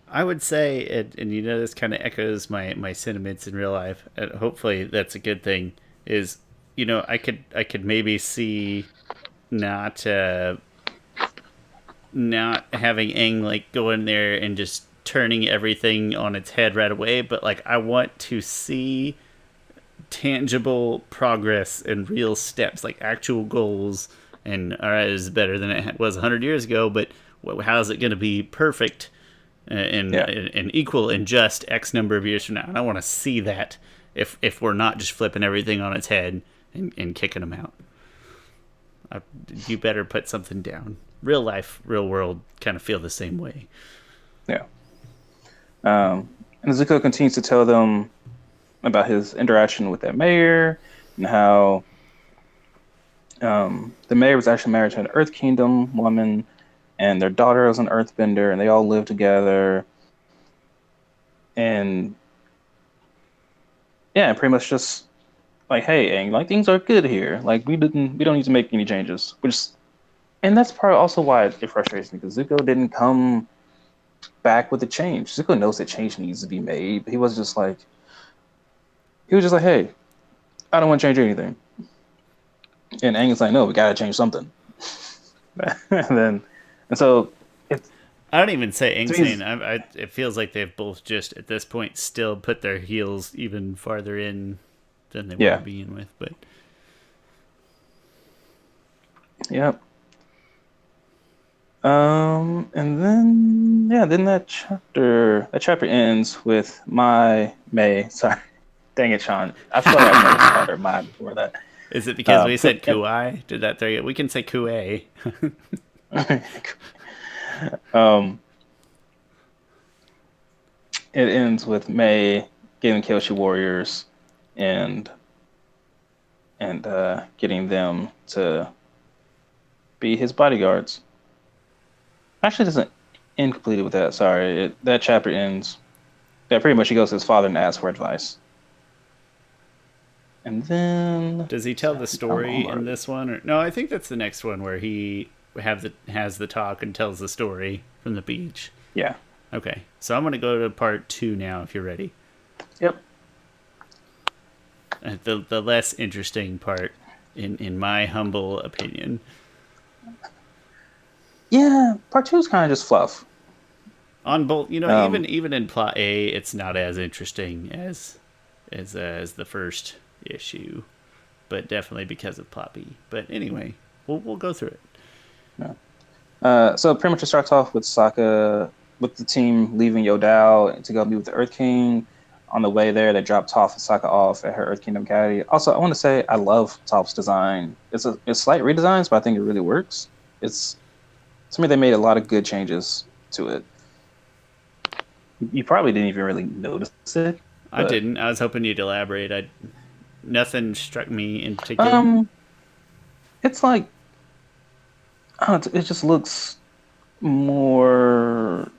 I would say, and this kind of echoes my sentiments in real life. And hopefully, that's a good thing. Is I could maybe see not not having Aang like go in there and just turning everything on its head right away, but like I want to see tangible progress and real steps, like actual goals. And all right, it's better than it was 100 years ago, but how is it going to be perfect Yeah, and equal in just X number of years from now? And I want to see that if we're not just flipping everything on its head and kicking them out. You better put something down. Real life, real world kind of feel the same way. yeah. And Zuko continues to tell them about his interaction with that mayor and how The mayor was actually married to an Earth Kingdom woman, and their daughter was an Earthbender, and they all lived together. And yeah, pretty much just like, hey, Aang, like things are good here. Like we don't need to make any changes. And that's part also why it frustrates me because Zuko didn't come back with the change. Zuko knows that change needs to be made. But he was just like, hey, I don't want to change anything. And Aang is like, no, we gotta change something. And so it's I don't even say to me, insane. It feels like they've both just at this point still put their heels even farther in than they were to yeah, begin with. But yep. And then yeah, then that chapter ends with my May. Sorry, dang it, Shawn. I feel like I never called her my before that. is it because we said Yep. Kuai? Did that throw you? We can say Kuei. um, it ends with May getting Kyoshi warriors and getting them to be his bodyguards. Actually, it doesn't end completely with that. Sorry, that chapter ends. That pretty much he goes to his father and asks for advice. And then Does he tell the story in this one? Or no, I think that's the next one where he has the talk and tells the story from the beach. yeah. Okay, so I'm gonna go to part 2 now. If you're ready, Yep. the less interesting part, in my humble opinion. Yeah, part two is kind of just fluff. On both, Um, even in plot A, it's not as interesting as the first issue, but definitely because of plot B. But anyway, we'll go through it. yeah. So pretty much it starts off with Sokka with the team leaving Yodao to go meet with the Earth King. On the way there, they drop Toph and Sokka off at her Earth Kingdom Academy. Also, I want to say I love Toph's design. It's slight redesigns, but I think it really works. It's to me they made a lot of good changes to it. You probably didn't even really notice it, I but didn't. I was hoping you'd elaborate. Nothing struck me in particular. um, it's like I don't know, it just looks more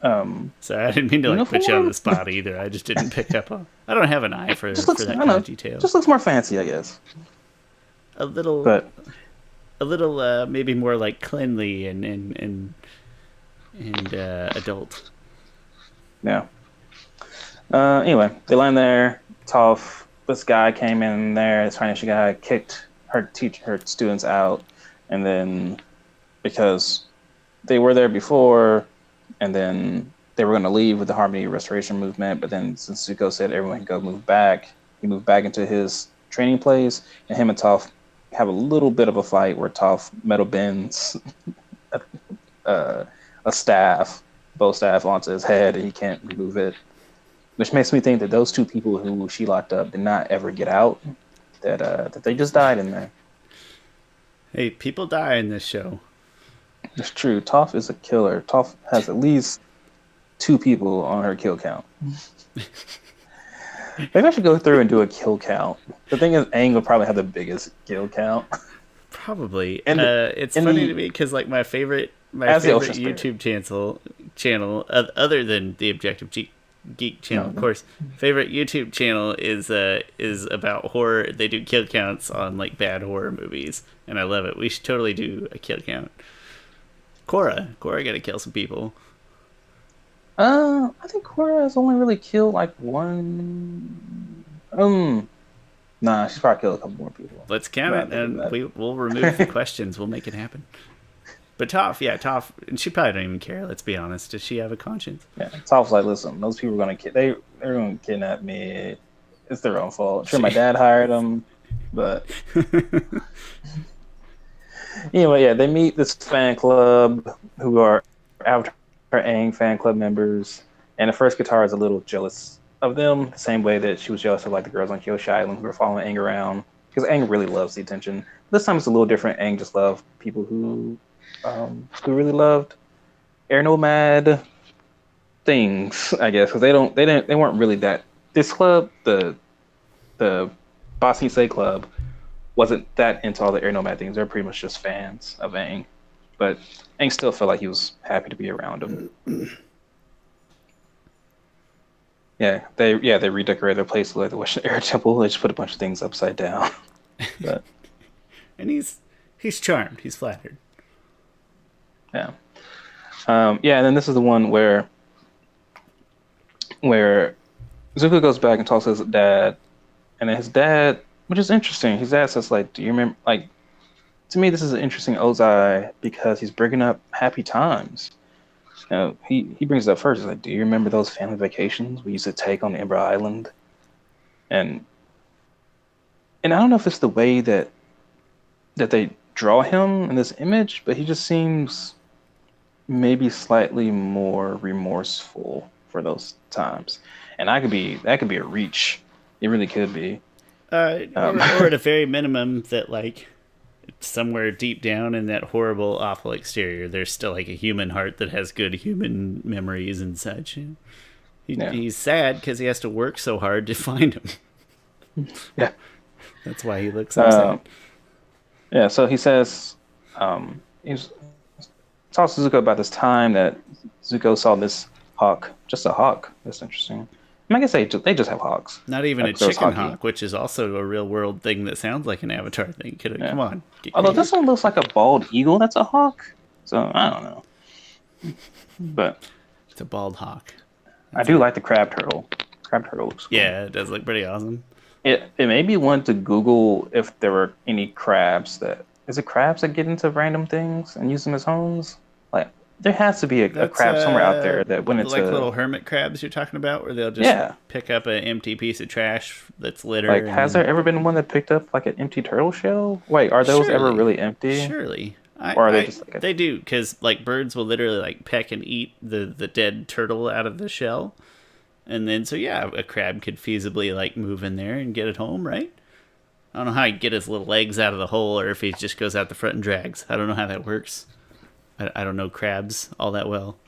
So I didn't mean to like put you on uniform. the spot either. I just didn't pick up on. I don't have an eye Just for looks I that don't kind of know, detail. just looks more fancy, I guess. A little, But maybe more like cleanly and adult. yeah. Anyway, they land there. Toph, this guy came in there. This financial guy kicked her students out, and then because they were there before, and then they were going to leave with the Harmony Restoration movement. But then since Zuko said everyone can go move back, he moved back into his training place, and him and Toph have a little bit of a fight where Toph metal bends uh, a staff, bow staff, onto his head, and he can't remove it. Which makes me think that those two people who she locked up did not ever get out. That they just died in there. Hey, people die in this show. It's true. Toph is a killer. Toph has at least two people on her kill count. Maybe I should go through and do a kill count. The thing is, Aang will probably have the biggest kill count. Probably. And It's in funny to the me because like my as the favorite Ocean Spirit. YouTube channel other than the Objective Geek channel, of No, course. Favorite YouTube channel is about horror. They do kill counts on like bad horror movies, and I love it. We should totally do a kill count. Korra got to kill some people. I think Korra has only really killed like one. Nah, she's probably killed a couple more people. Let's count Now it, I'm thinking and that. we'll remove the questions. We'll make it happen. But Toph, and she probably don't even care. Let's be honest. Does she have a conscience? Yeah, Toph's like, listen, those people are gonna they're gonna kidnap me. It's their own fault. Sure, my dad hired them, but anyway, yeah, they meet this fan club who are Avatar Aang fan club members, and the first guitar is a little jealous of them, the same way that she was jealous of like the girls on Kyoshi Island who were following Aang around, because Aang really loves the attention. This time it's a little different. Aang just loved people who really loved air nomad things, I guess, because they weren't really that. This club, the Bossy Say Club, wasn't that into all the air nomad things. They're pretty much just fans of Aang, but Aang still felt like he was happy to be around him. They redecorated their place like the Western Air Temple. They just put a bunch of things upside down. But And he's charmed. He's flattered. yeah, and then this is the one where Zuko goes back and talks to his dad, and then his dad, which is interesting. His dad says like, "Do you remember?" Like, to me, this is an interesting Ozai because he's bringing up happy times. He brings it up first. He's like, "Do you remember those family vacations we used to take on Ember Island?" And I don't know if it's the way that they draw him in this image, but he just seems maybe slightly more remorseful for those times. And that could be a reach. It really could be. Or at a very minimum, that like somewhere deep down in that horrible, awful exterior, there's still like a human heart that has good human memories and such. He's sad because he has to work so hard to find him. Yeah, that's why he looks upset. Yeah, so he says, he's talks to Zuko about this time that Zuko saw this hawk, just a hawk. That's interesting. I guess they just have hawks. Not even a chicken hawk, which is also a real world thing that sounds like an Avatar thing. Come on. Although this one looks like a bald eagle. That's a hawk. So I don't know. But it's a bald hawk. I do like the crab turtle. Crab turtle looks cool. Yeah, it does look pretty awesome. It made me want to Google if there were any crabs that... Is it crabs that get into random things and use them as homes? Like, there has to be a crab somewhere out there that went into... Like little hermit crabs you're talking about, where they'll just pick up an empty piece of trash that's litter. Like, has there ever been one that picked up, like, an empty turtle shell? Wait, are those ever really empty? Surely. Or are they just like... They do, because, like, birds will literally, like, peck and eat the dead turtle out of the shell. And then, so yeah, a crab could feasibly, like, move in there and get it home, right? I don't know how he'd get his little legs out of the hole, or if he just goes out the front and drags. I don't know how that works. I don't know crabs all that well.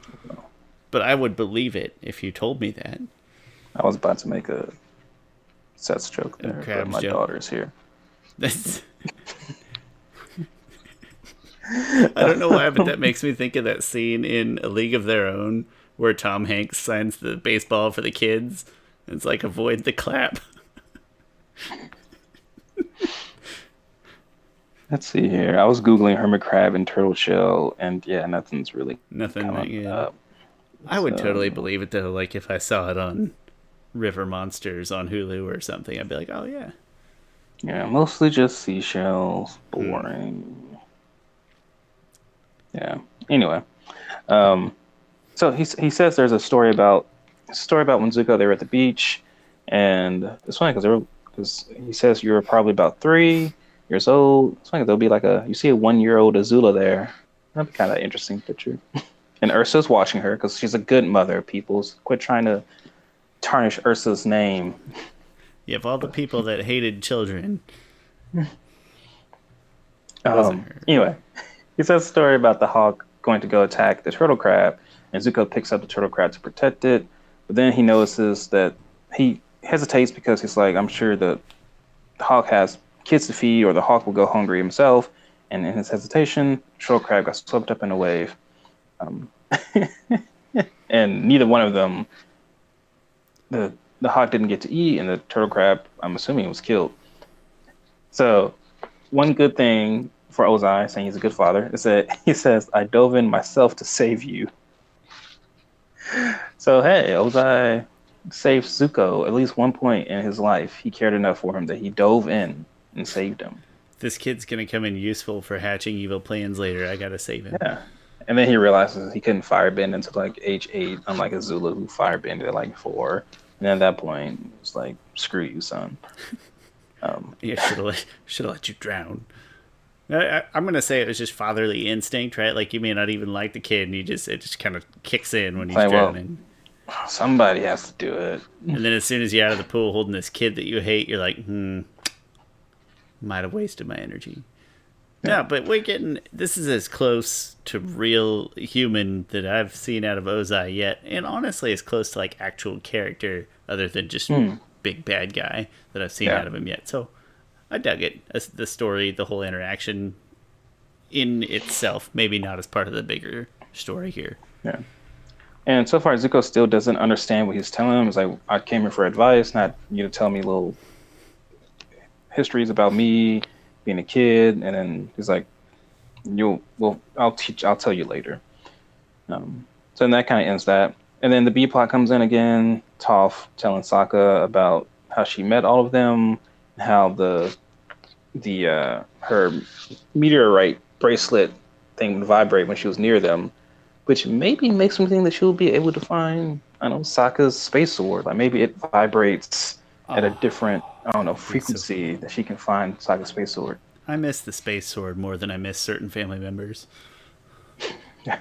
But I would believe it if you told me that. I was about to make a sex joke there, but my daughter's here. That's... I don't know why, but that makes me think of that scene in A League of Their Own where Tom Hanks signs the baseball for the kids. It's like, avoid the clap. Let's see here. I was Googling hermit crab and turtle shell, and yeah, nothing's really coming up. I would totally believe it, though. Like, if I saw it on River Monsters on Hulu or something, I'd be like, oh, yeah. Yeah, mostly just seashells. Boring. Yeah. Anyway. So he says there's a story about when Zuko, they were at the beach, and it's funny because he says you were probably about 3 years old. It's funny, there'll be like you see a 1-year-old Azula there. That'd be kind of an interesting picture. And Ursa's watching her because she's a good mother. People quit trying to tarnish Ursa's name. Yeah, of all the people that hated children. Anyway, he says a story about the hawk going to go attack the turtle crab, and Zuko picks up the turtle crab to protect it. But then he notices that he hesitates because he's like, I'm sure the hawk has kids to feed, or the hawk will go hungry himself. And in his hesitation, turtle crab got swept up in a wave. And neither one of them, the hawk didn't get to eat, and the turtle crab, I'm assuming, was killed. So one good thing for Ozai, saying he's a good father, is that he says, I dove in myself to save you. So hey, Ozai saved Zuko at least one point in his life. He cared enough for him that he dove in and saved him. This kid's gonna come in useful for hatching evil plans later. I gotta save him. Yeah. And then he realizes he couldn't firebend until like age 8, unlike Azula, who firebended at like 4. And at that point, it's like, screw you, son. Yeah, should have let you drown. I'm gonna say it was just fatherly instinct, right? Like, you may not even like the kid, and it just kind of kicks in when he's drowning. Well, somebody has to do it. And then as soon as you're out of the pool holding this kid that you hate, you're like, might have wasted my energy. Yeah, but this is as close to real human that I've seen out of Ozai yet, and honestly as close to like actual character other than just big bad guy that I've seen out of him yet. So I dug it. The story, the whole interaction in itself, maybe not as part of the bigger story here. Yeah. And so far, Zuko still doesn't understand what he's telling him. It's like, I came here for advice, not you to tell me little histories about me being a kid. And then he's like, I'll tell you later. So then that kind of ends that. And then the B plot comes in again, Toph telling Sokka about how she met all of them, how the her meteorite bracelet thing would vibrate when she was near them, which maybe makes me think that she'll be able to find, I don't know, Sokka's space sword. Like maybe it vibrates at a Oh, different, I don't know, be so frequency cool. that she can find Sokka's space sword. I miss the space sword more than I miss certain family members. Yeah.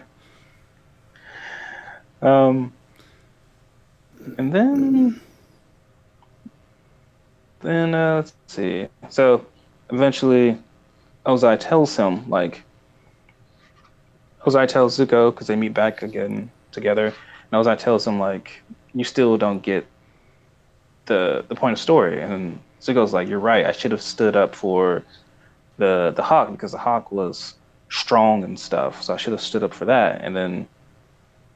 Um, and then let's see. So eventually, Ozai tells him like Ozai tells Zuko because they meet back again together. And Ozai tells him like, you still don't get the point of story. And Zuko's like, you're right. I should have stood up for the hawk because the hawk was strong and stuff. So I should have stood up for that. And then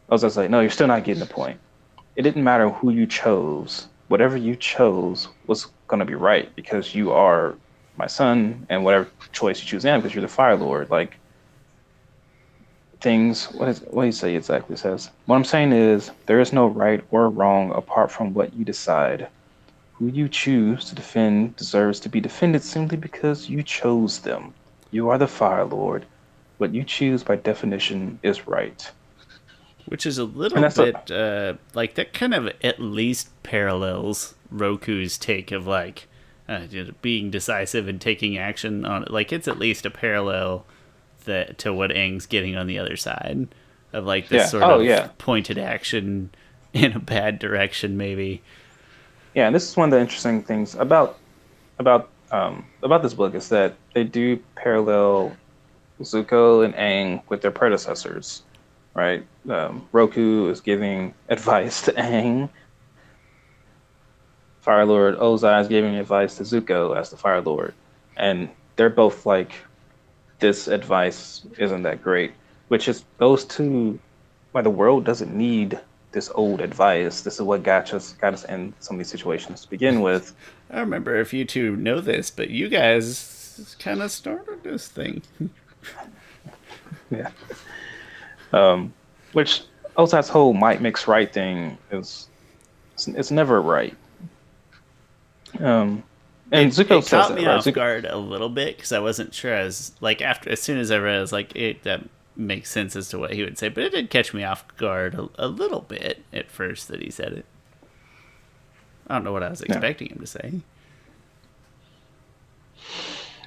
Ozai's like, no, you're still not getting the point. It didn't matter who you chose. Whatever you chose was going to be right because you are my son, and whatever choice you choose now because you're the Fire Lord. Like things, what do you say exactly? It says, what I'm saying is there is no right or wrong apart from what you decide. Who you choose to defend deserves to be defended simply because you chose them. You are the Fire Lord. What you choose by definition is right. Which is a And little that's a bit like that kind of at least parallels Roku's take of like being decisive and taking action on it. Like it's at least a parallel that to what Aang's getting on the other side of like this yeah. sort Oh of yeah. pointed action in a bad direction maybe. Yeah, and this is one of the interesting things about this book is that they do parallel Zuko and Aang with their predecessors, right? Roku is giving advice to Aang. Fire Lord Ozai is giving advice to Zuko as the Fire Lord, and they're both like, "This advice isn't that great," which is goes to why the world doesn't need this old advice. This is what got us in some of these situations to begin with. I don't remember if you two know this, but you guys kind of started this thing. Yeah. Which Ozai's whole might mix right thing is it's never right. Um, and Zuko It says caught that, me right? off Zuko, guard a little bit because I wasn't sure. As like after as soon as I read, I was like, it that makes sense as to what he would say. But it did catch me off guard a little bit at first that he said it. I don't know what I was yeah. expecting him to say.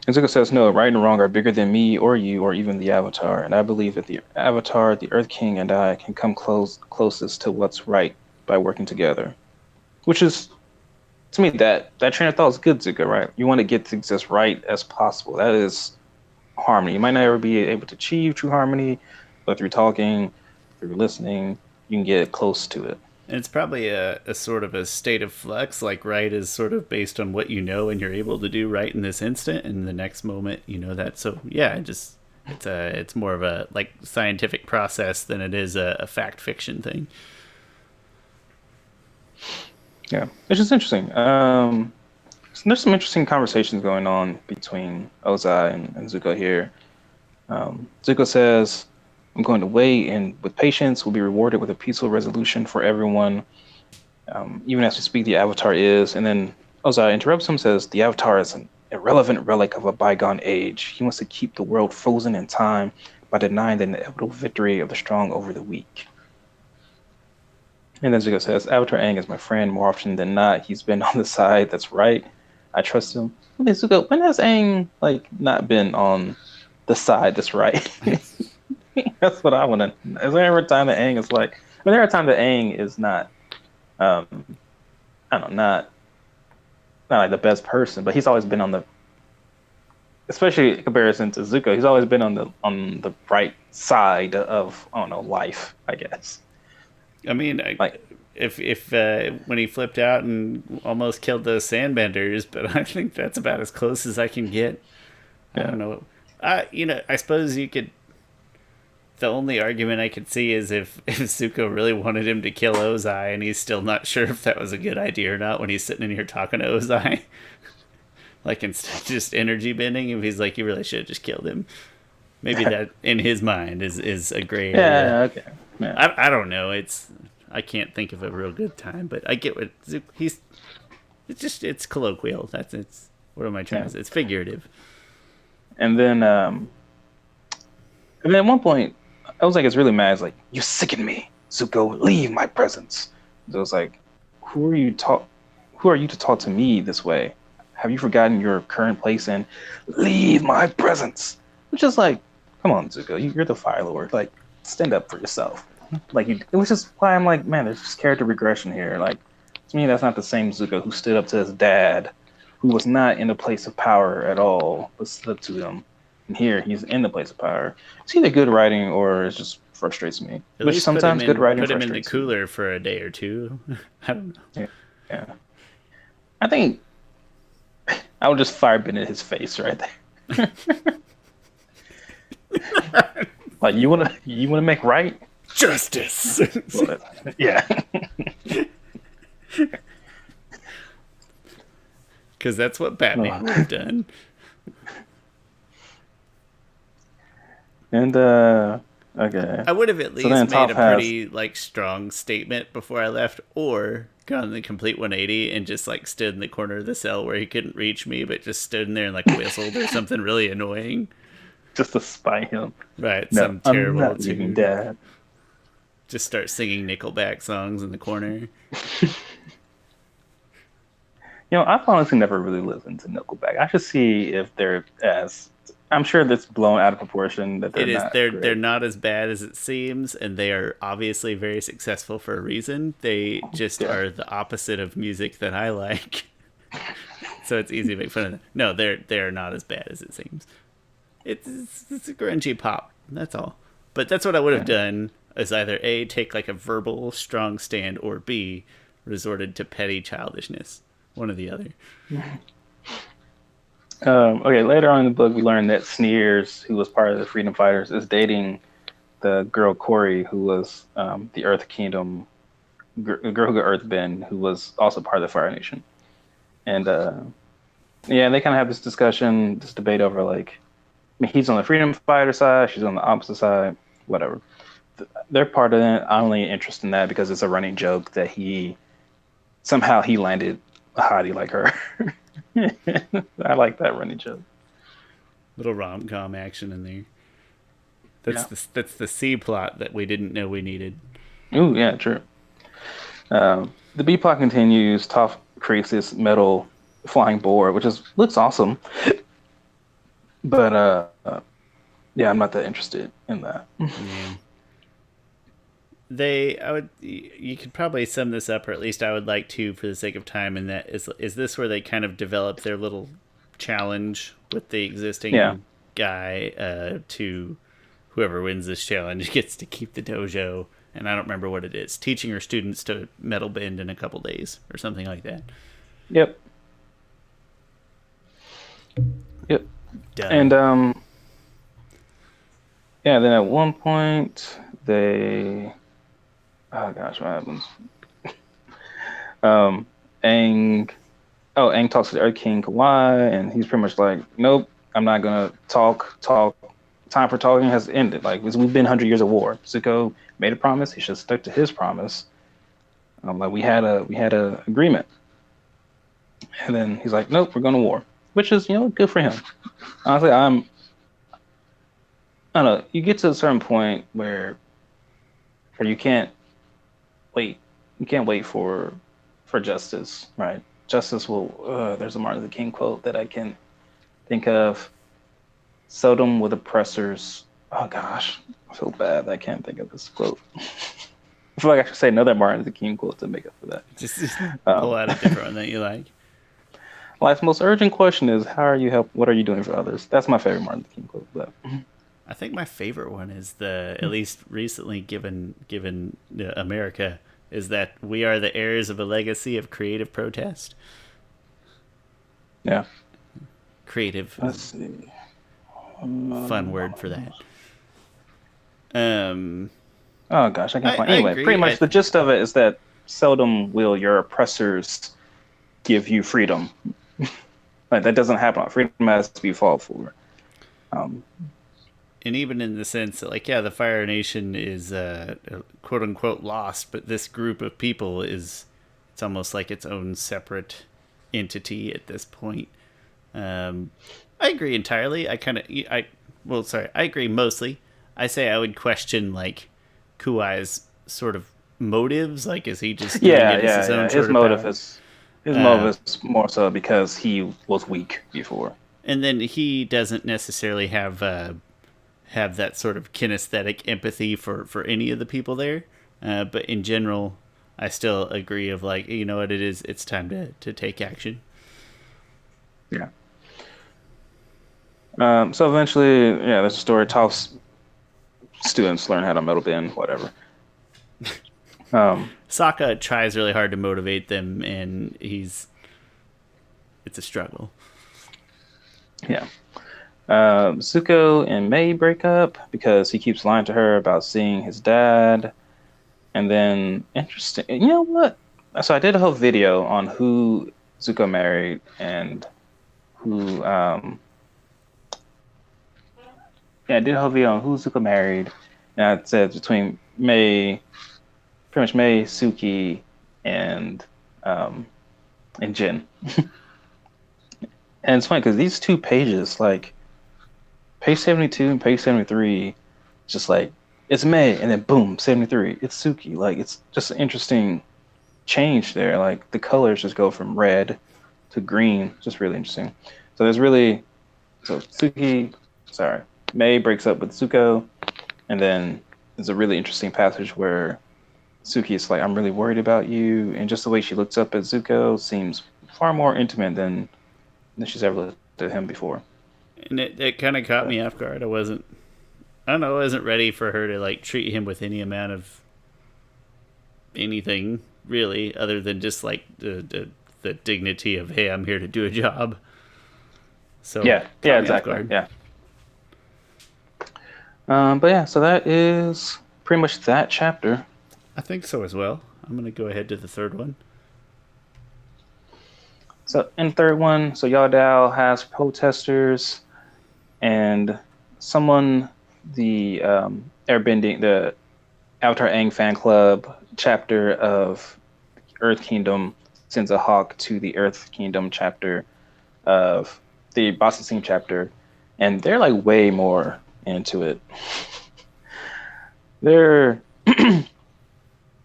And Zuko says, no, right and wrong are bigger than me or you or even the Avatar. And I believe that the Avatar, the Earth King, and I can come closest to what's right by working together. Which is, to me, that train of thought is good, Zuko, right? You want to get things as right as possible. That is harmony. You might not ever be able to achieve true harmony, but through talking, through listening, you can get close to it. And it's probably a sort of a state of flux. Like right is sort of based on what you know and you're able to do right in this instant, and the next moment you know that. So yeah, it's more of a like scientific process than it is a fact fiction thing. Yeah, it's just interesting. So there's some interesting conversations going on between Ozai and Zuko here. Zuko says, I'm going to wait, and with patience, we'll be rewarded with a peaceful resolution for everyone. Even as we speak, the Avatar is. And then Ozai interrupts him, says, the Avatar is an irrelevant relic of a bygone age. He wants to keep the world frozen in time by denying the inevitable victory of the strong over the weak. And then Zuko says, Avatar Aang is my friend more often than not. He's been on the side that's right. I trust him. I mean, Zuko, when has Aang like not been on the side that's right? That's what I want to. Is there ever a time that Aang is like? I mean, there are times that Aang is not. Um, I don't know, not like the best person, but he's always been on the. Especially in comparison to Zuko, he's always been on the right side of, I don't know, life. I guess. I mean, Like. if when he flipped out and almost killed those sandbenders, but I think that's about as close as I can get. I Yeah. don't know. I suppose you could. The only argument I could see is if Zuko really wanted him to kill Ozai, and he's still not sure if that was a good idea or not when he's sitting in here talking to Ozai. Like, instead of just energy bending, if he's like, you really should have just killed him. Maybe that, in his mind, is a gray area. Yeah. Okay. Yeah. I don't know. I can't think of a real good time, but I get what he's. It's colloquial. It's. What am I trying to say? It's figurative. And then at one point, I was like, it's really mad. It's like, you sicken me, Zuko. Leave my presence. So I was like, who are you to talk to me this way? Have you forgotten your current place and leave my presence? Which is like, come on, Zuko, you're the Fire Lord. Like, stand up for yourself. Like, it was just why I'm like, man, there's just character regression here. Like, to me, that's not the same Zuko who stood up to his dad, who was not in a place of power at all, but stood up to him. And here, he's in the place of power. It's either good writing or it just frustrates me. At Which least sometimes good writing put him in the frustrates me. cooler for a day or two. I don't know. Yeah. I think I would just firebend in his face right there. Like, you wanna make right? Justice. Yeah. Because that's what Batman would have done. And okay. I would have at least then made Toph a pretty strong statement before I left, or gone the complete 180 and just stood in the corner of the cell where he couldn't reach me, but just stood in there and whistled or something really annoying. Just to spite him. Right, No, some terrible I'm not leaving, Dad. Just start singing Nickelback songs in the corner. I've honestly never really listened to Nickelback. I should see if they're as. I'm sure that's blown out of proportion. That they're not. They're not as bad as it seems, and they are obviously very successful for a reason. They just are the opposite of music that I like. So it's easy to make fun of them. No, they're not as bad as it seems. It's a grungy pop. That's all. But that's what I would have done. Is either A, take a verbal strong stand, or B, resorted to petty childishness. One or the other. Okay, later on in the book, we learned that Sneers, who was part of the Freedom Fighters, is dating the girl Corey, who was the Earth Kingdom, the girl who got Earthbend, who was also part of the Fire Nation. And they kind of have this discussion, this debate over he's on the Freedom Fighter side, she's on the opposite side, whatever. They're part of it. I'm only interested in that because it's a running joke that he landed a hottie like her. I like that running joke. Little rom-com action in there. That's the C plot that we didn't know we needed. Ooh, yeah, true. The B plot continues. Toph creates this metal flying board, which looks awesome. But I'm not that interested in that. Yeah. You could probably sum this up, or at least I would like to, for the sake of time. And that is this where they kind of develop their little challenge with the existing guy to whoever wins this challenge gets to keep the dojo. And I don't remember what it is. Teaching her students to metal bend in a couple days or something like that. Yep. Done. And then at one point they. Oh gosh, what happens? Aang talks to the Earth King Kawhi, and he's pretty much like, "Nope, I'm not gonna talk. Time for talking has ended. We've been 100 years of war. Zuko made a promise. He should have stuck to his promise. We had a agreement." And then he's like, "Nope, we're going to war," which is good for him. Honestly, I don't know. You get to a certain point where you can't wait. You can't wait for justice, right? Justice will. There's a Martin Luther King quote that I can think of. Seldom with oppressors. Oh gosh, I feel bad that I can't think of this quote. I feel like I should say another Martin Luther King quote to make up for that. Just pull out a different one that you like. Life's most urgent question is, what are you doing for others? That's my favorite Martin Luther King quote. But I think my favorite one is at least recently given America, is that we are the heirs of a legacy of creative protest. Yeah. Creative, Let's see. fun word for that. Oh gosh, I can't find. I Anyway, pretty agree. much the gist of it is that seldom will your oppressors give you freedom. Like that doesn't happen. Freedom has to be fought for. Um, And even in the sense that, like, yeah, the Fire Nation is quote unquote lost, but this group of people is, it's almost like its own separate entity at this point. I agree entirely. I agree mostly. I say I would question, like, Kuai's sort of motives. Like, is he just doing yeah, it as yeah, his own yeah. sort of power? His motive is more so because he was weak before. And then he doesn't necessarily have that sort of kinesthetic empathy for any of the people there. But in general, I still agree of, like, you know what it is, it's time to take action. Yeah. So eventually, yeah, there's a story. Toff's students learn how to metal bend, whatever. Sokka tries really hard to motivate them, and it's a struggle. Yeah. Zuko and Mei break up because he keeps lying to her about seeing his dad. And then, interesting, you know what? So I did a whole video on who Zuko married and who, I did a whole video on who Zuko married. And I said between Mei, pretty much Mei, Suki, and Jin. And it's funny because these two pages, like page 72 and page 73, just like it's May, and then boom, 73, it's Suki. Like it's just an interesting change there. Like the colors just go from red to green, just really interesting. So May breaks up with Zuko, and then there's a really interesting passage where Suki is like, "I'm really worried about you," and just the way she looks up at Zuko seems far more intimate than she's ever looked at him before. And it kind of caught me off guard. I wasn't ready for her to, like, treat him with any amount of anything really, other than just, like, the dignity of, hey, I'm here to do a job. So yeah, exactly, yeah. But yeah, so that is pretty much that chapter. I think so as well. I'm gonna go ahead to the third one. So in the third one, so Yaldao has protesters, and someone, the Airbending, the Avatar Aang fan club chapter of Earth Kingdom sends a hawk to the Earth Kingdom chapter of the Boston Scene chapter, and they're like way more into it. They're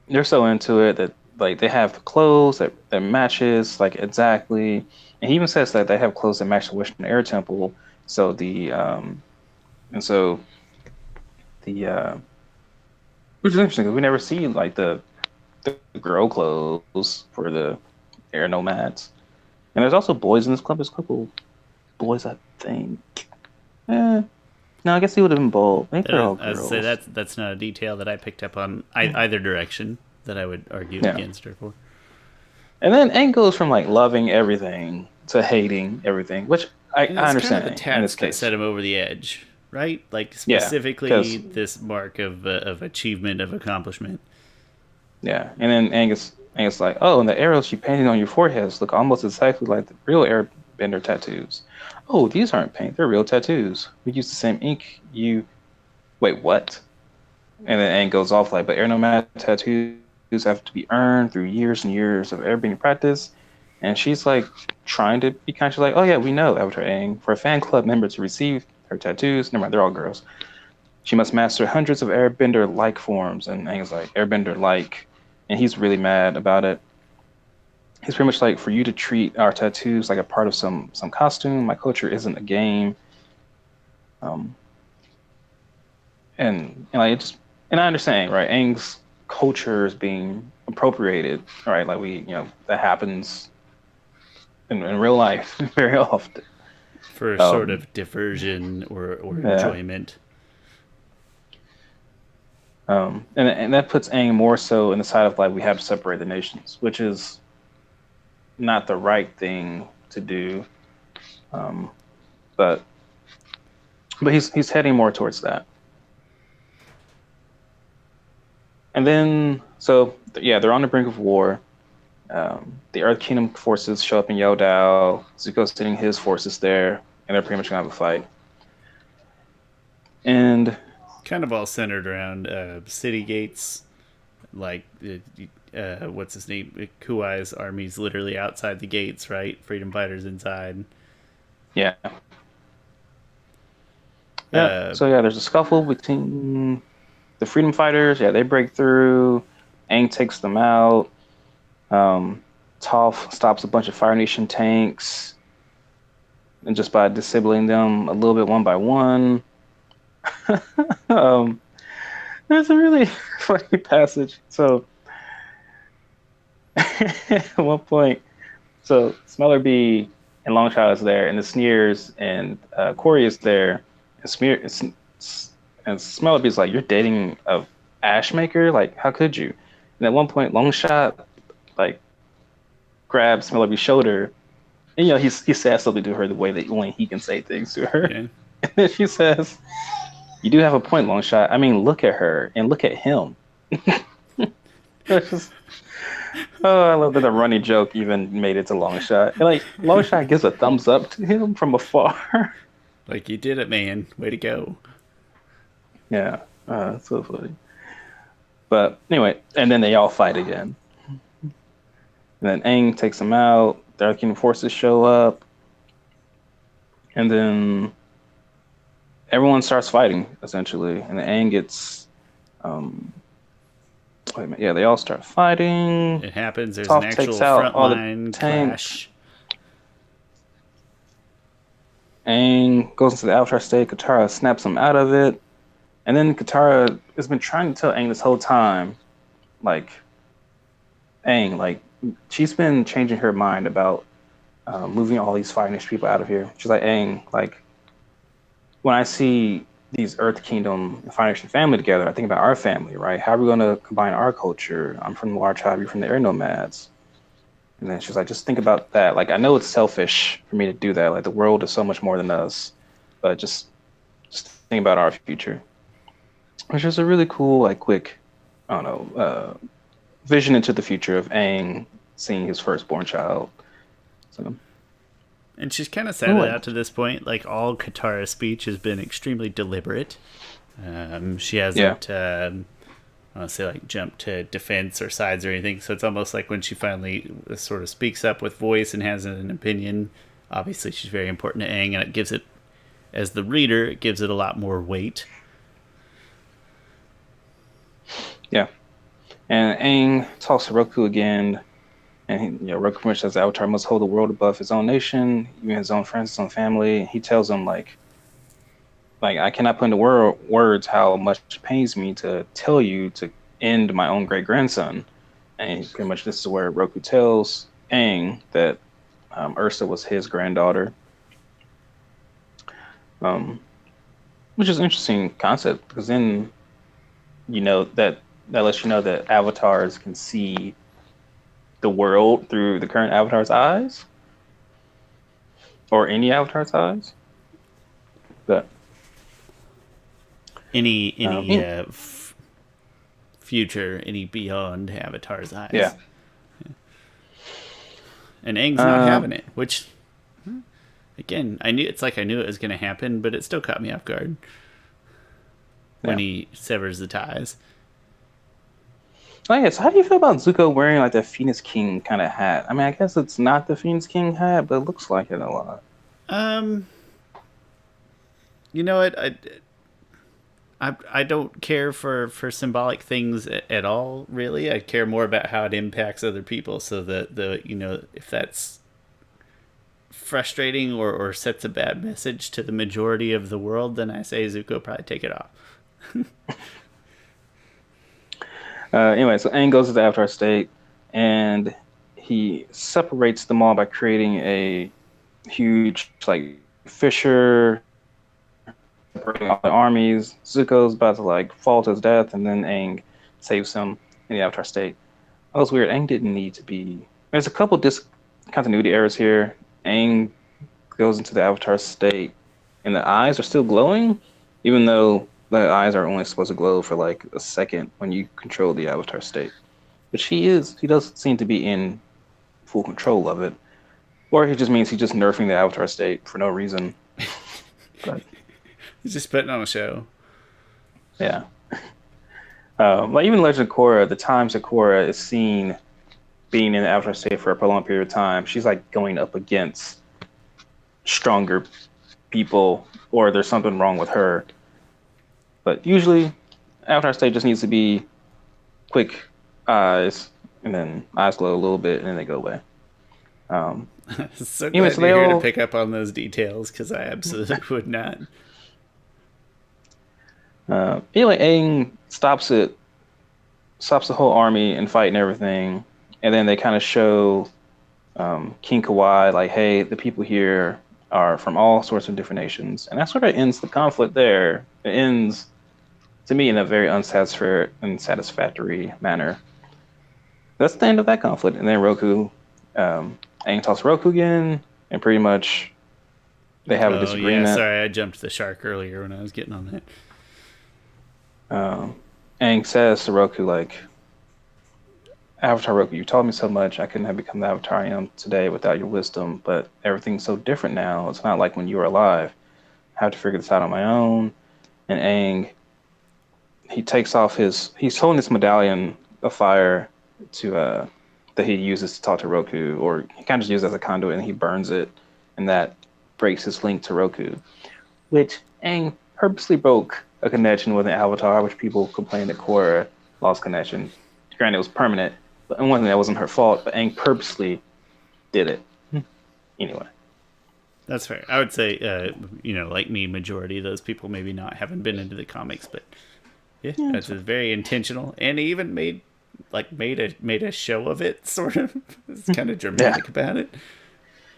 they're so into it that like they have clothes that matches like exactly, and he even says that they have clothes that match the Western Air Temple. So the which is interesting because we never see like the girl clothes for the air nomads, and there's also boys in this club. There's a couple boys, I think. No, I guess he would have been bold. I think they're all girls. I say that's not a detail that I picked up on either direction that I would argue against her for. And then Aang goes from like loving everything to hating everything, which I understand. Kind of the tats that set him over the edge, right? Like specifically this mark of achievement, of accomplishment. Yeah, and then Aang's like, oh, and the arrows she painted on your foreheads look almost exactly like the real Airbender tattoos. Oh, these aren't paint; they're real tattoos. We use the same ink. Wait, what? And then Aang goes off like, but air nomad tattoos have to be earned through years and years of airbending practice. And she's like trying to be kind of like, oh yeah, we know, Avatar Aang. For a fan club member to receive her tattoos, never mind, they're all girls. She must master hundreds of airbender-like forms. And Aang's like, airbender-like. And he's really mad about it. He's pretty much like, for you to treat our tattoos like a part of some costume, my culture isn't a game. And like it just, and I understand, right? Aang's culture is being appropriated, right? Like that happens in real life very often for a sort of diversion or enjoyment. And that puts Aang more so in the side of like we have to separate the nations, which is not the right thing to do. Um, but he's heading more towards that. And then yeah, they're on the brink of war. The Earth Kingdom forces show up in Yodao. Zuko's sending his forces there, and they're pretty much gonna have a fight. And Kind of all centered around city gates, like what's his name? Kuai's army's literally outside the gates, right? Freedom fighters inside. yeah, yeah. Uh, So yeah, there's a scuffle between the freedom fighters. Yeah, they break through. Aang takes them out. Um, Toph stops a bunch of Fire Nation tanks, and just by disabling them a little bit one by one. um, there's a really funny passage. So at one point, so Smellerbee and Longshot is there, and the Sneers and Corey is there, and Smellerbee's like, "You're dating a Ashmaker? Like, how could you?" And at one point, Longshot like grabs Smellerbee's shoulder, and he says something to her the way that only he can say things to her. yeah. And then she says, "You do have a point, Longshot. I mean, look at her and look at him." It's just, oh, I love that the running joke even made it to Longshot. And like Longshot gives a thumbs up to him from afar. Like, you did it, man. Way to go. Yeah, it's so funny. But anyway, and then they all fight again. And then Aang takes them out. The Earth Kingdom forces show up. And then everyone starts fighting, essentially. And then Aang gets... wait a minute. Yeah, they all start fighting. It happens. There's Toph an actual takes out all the frontline tanks. clash. Aang goes into the Avatar state. Katara snaps him out of it. And then Katara has been trying to tell Aang this whole time, like, Aang, like, she's been changing her mind about moving all these Fire Nation people out of here. She's like, Aang, like, when I see these Earth Kingdom and Fire Nation family together, I think about our family, right? How are we going to combine our culture? I'm from the Large Tribe, you're from the Air Nomads. And then she's like, just think about that. Like, I know it's selfish for me to do that. Like, the world is so much more than us. But just think about our future. Which is a really cool, like, quick, I don't know, vision into the future of Aang seeing his firstborn child. So, And she's kind of said it out to this point. Like, all Katara's speech has been extremely deliberate. She hasn't, I don't say, like, jumped to defense or sides or anything. So it's almost like when she finally sort of speaks up with voice and has an opinion, obviously she's very important to Aang, and it gives it, as the reader, it gives it a lot more weight. Yeah. And Aang talks to Roku again. And Roku pretty much says the Avatar must hold the world above his own nation, even his own friends, his own family. He tells him, like I cannot put into words how much it pains me to tell you to end my own great grandson. And pretty much this is where Roku tells Aang that Ursa was his granddaughter. Which is an interesting concept, because then that lets you know that avatars can see the world through the current avatar's eyes, or any avatar's eyes. But any future, any beyond Avatar's eyes. Yeah. And Aang's not having it, which, again, I knew it was going to happen, but it still caught me off guard when he severs the ties. Oh yeah, so how do you feel about Zuko wearing like the Phoenix King kind of hat? I mean, I guess it's not the Phoenix King hat, but it looks like it a lot. You know what? I don't care for symbolic things at all, really. I care more about how it impacts other people. So if that's frustrating or sets a bad message to the majority of the world, then I say Zuko probably take it off. Anyway, so Aang goes to the Avatar state, and he separates them all by creating a huge like fissure separating all the armies. Zuko's about to like fall to his death, and then Aang saves him in the Avatar state. That was weird. Aang didn't need to be. There's a couple discontinuity errors here. Aang goes into the Avatar state, and the eyes are still glowing, even though the eyes are only supposed to glow for like a second when you control the Avatar state. But he does seem to be in full control of it. Or he just means he's just nerfing the Avatar state for no reason. But He's just putting on a show. yeah. Like even Legend of Korra, the times that Korra is seen being in the Avatar state for a prolonged period of time, she's like going up against stronger people, or there's something wrong with her. But usually, Avatar state just needs to be quick eyes, and then eyes glow a little bit, and then they go away. So glad you're here to pick up on those details, because I absolutely would not. Anyway, Aang stops the whole army and fight and everything, and then they kind of show King Kawhi like, hey, the people here are from all sorts of different nations, and that sort of ends the conflict there. It ends, to me, in a very unsatisfactory manner. That's the end of that conflict, and then Roku, Aang talks to Roku again, and pretty much they have a disagreement. Yeah, sorry, I jumped the shark earlier when I was getting on that. Aang says to Roku, like, Avatar Roku, you taught me so much. I couldn't have become the Avatar I am today without your wisdom, but everything's so different now. It's not like when you were alive. I have to figure this out on my own. And Aang, he takes off he's holding this medallion of fire to that he uses to talk to Roku, or he kind of just uses it as a conduit, and he burns it, and that breaks his link to Roku, which Aang purposely broke a connection with an Avatar, which people complained that Korra lost connection. Granted, it was permanent, but one thing that wasn't her fault, but Aang purposely did it. Anyway. That's fair. I would say, like me, majority of those people maybe not haven't been into the comics, but yeah, that's very intentional, and he even made a show of it, sort of. It's kind of dramatic about it.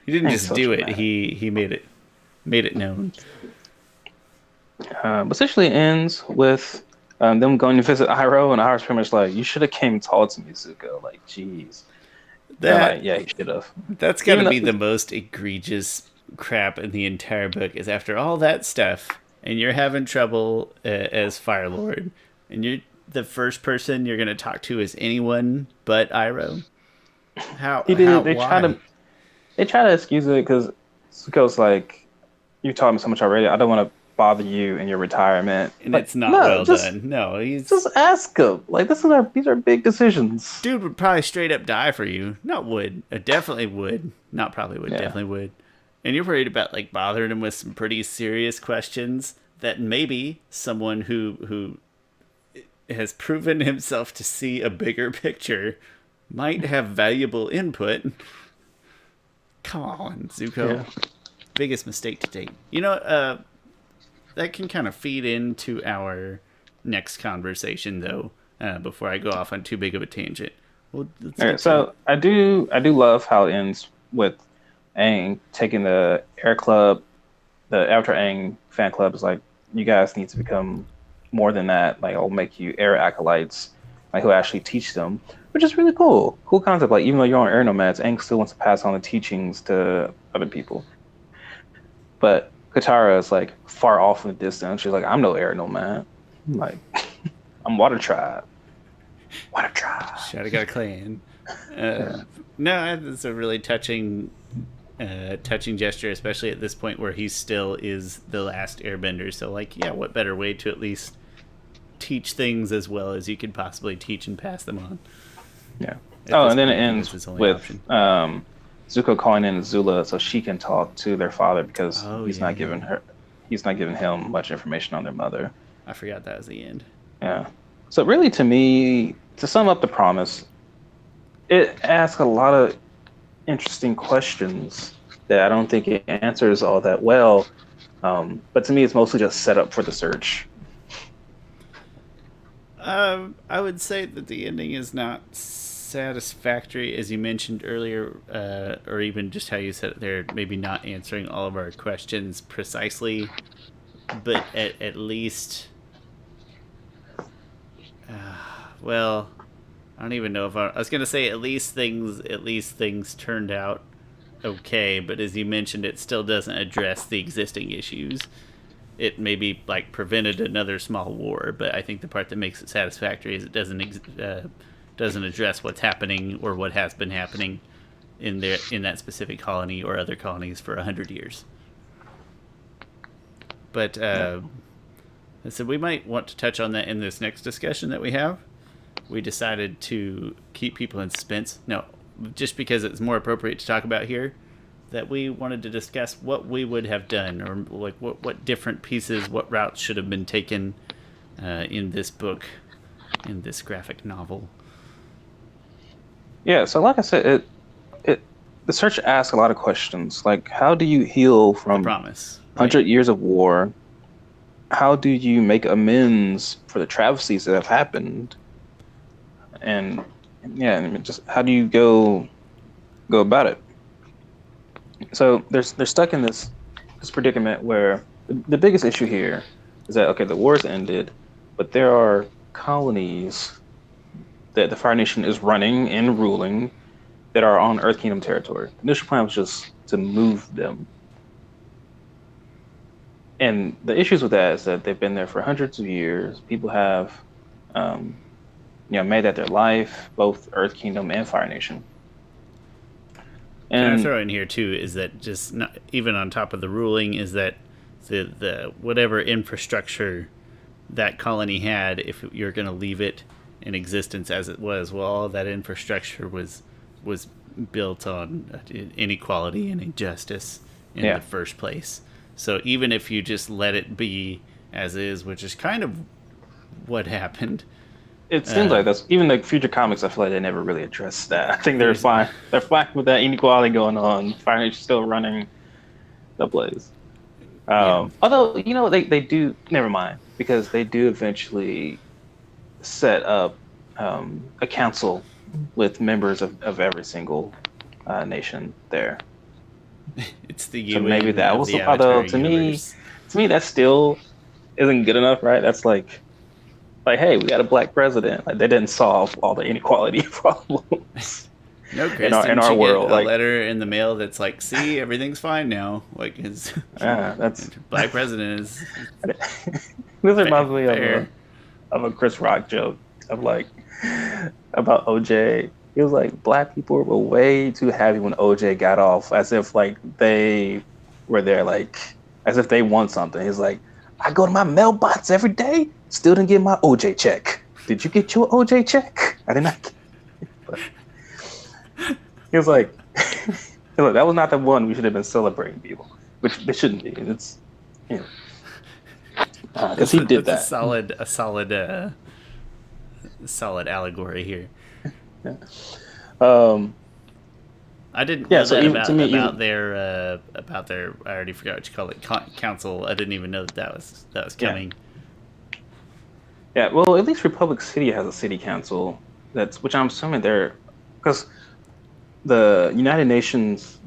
He didn't just do it; he made it known. Essentially, it ends with them going to visit Iroh, and Iroh's pretty much like, "You should have came and talked to me, Zuko." Like, jeez. Yeah, he should have. That's got to be the most egregious crap in the entire book. Is after all that stuff, and you're having trouble as Fire Lord, and you're the first person you're going to talk to is anyone but Iroh. How he did? They try to excuse it because Zuko's like, "You taught me so much already. I don't want to bother you in your retirement." And like, it's not done. No, he's just ask him. Like, these are big decisions. Dude would probably straight up die for you. Not would. Definitely would. Not probably would. Yeah. Definitely would. And you're worried about like bothering him with some pretty serious questions that maybe someone who has proven himself to see a bigger picture might have valuable input. Come on, Zuko. Yeah. Biggest mistake to date. That can kind of feed into our next conversation, though. Before I go off on too big of a tangent. Well, so I do love how it ends with Aang taking the Air Club, the Avatar Aang fan club is like, you guys need to become more than that. Like, I'll make you air acolytes, like who actually teach them, which is really cool. Cool concept. Like, even though you're on air nomads, Aang still wants to pass on the teachings to other people. But Katara is like far off in the distance. She's like, I'm no air nomad. I'm like, I'm Water Tribe. Water Tribe. Shoulda got a clan. No, it's a really touching gesture, especially at this point where he still is the last Airbender. So, like, yeah, what better way to at least teach things as well as you could possibly teach and pass them on? Yeah. And then it ends with Zuko calling in Azula so she can talk to their father because he's not giving him much information on their mother. I forgot that was the end. Yeah. So really, to me, to sum up the promise, it asks a lot of interesting questions that I don't think it answers all that well. But to me, it's mostly just set up for the search. I would say that the ending is not satisfactory, as you mentioned earlier, or even just how you said it there, maybe not answering all of our questions precisely. but at least, well, I don't even know if I was gonna say at least things turned out okay, but as you mentioned, it still doesn't address the existing issues. It maybe like prevented another small war, but I think the part that makes it satisfactory is it doesn't address what's happening or what has been happening in that specific colony or other colonies for 100 years. But so we might want to touch on that in this next discussion that we have. We decided to keep people in suspense. No, just because it's more appropriate to talk about here, that we wanted to discuss what we would have done, or like what different pieces, what routes should have been taken in this book, in this graphic novel. Yeah, so like I said, the search asks a lot of questions, like how do you heal I from promise. 100 years of war? How do you make amends for the travesties that have happened? And yeah, and just how do you go about it? So they're stuck in this predicament where the biggest issue here is that okay, the war's ended, but there are colonies that the Fire Nation is running and ruling that are on Earth Kingdom territory. The initial plan was just to move them. And the issues with that is that they've been there for hundreds of years. People have, made that their life, both Earth Kingdom and Fire Nation. Can I And throw in here too? Is that just not even on top of the ruling? Is that the whatever infrastructure that colony had, if you're going to leave it in existence as it was, well, all that infrastructure was built on inequality and injustice in the first place. So even if you just let it be as is, which is kind of what happened. it seems like that's even the future comics. I feel like they never really addressed that. I think they're fine. They're fine with that inequality going on. Fire Nation's still running the place. Although they do. Never mind, because they do eventually set up a council with members of every single nation there. It's the UN. So maybe that was the although Avatar universe. to me that still isn't good enough, right? That's like hey, we got a black president. Like they didn't solve all the inequality problems. No, Chris, in our world, get a letter in the mail that's like, "See, everything's fine now." Like his that's black president is. This reminds me of a Chris Rock joke of like about OJ. He was like, black people were way too happy when OJ got off, as if like they were there, like as if they won something. He's like, I go to my mailbox every day, still didn't get my OJ check. Did you get your OJ check? I did not. But he was like, look, that was not the one we should have been celebrating, people, which they shouldn't be. It's because he did that. A solid allegory here. Yeah. I didn't know that about their I already forgot what you call it, council. I didn't even know that was coming. Yeah, well, at least Republic City has a city council. Which I'm assuming because the United Nations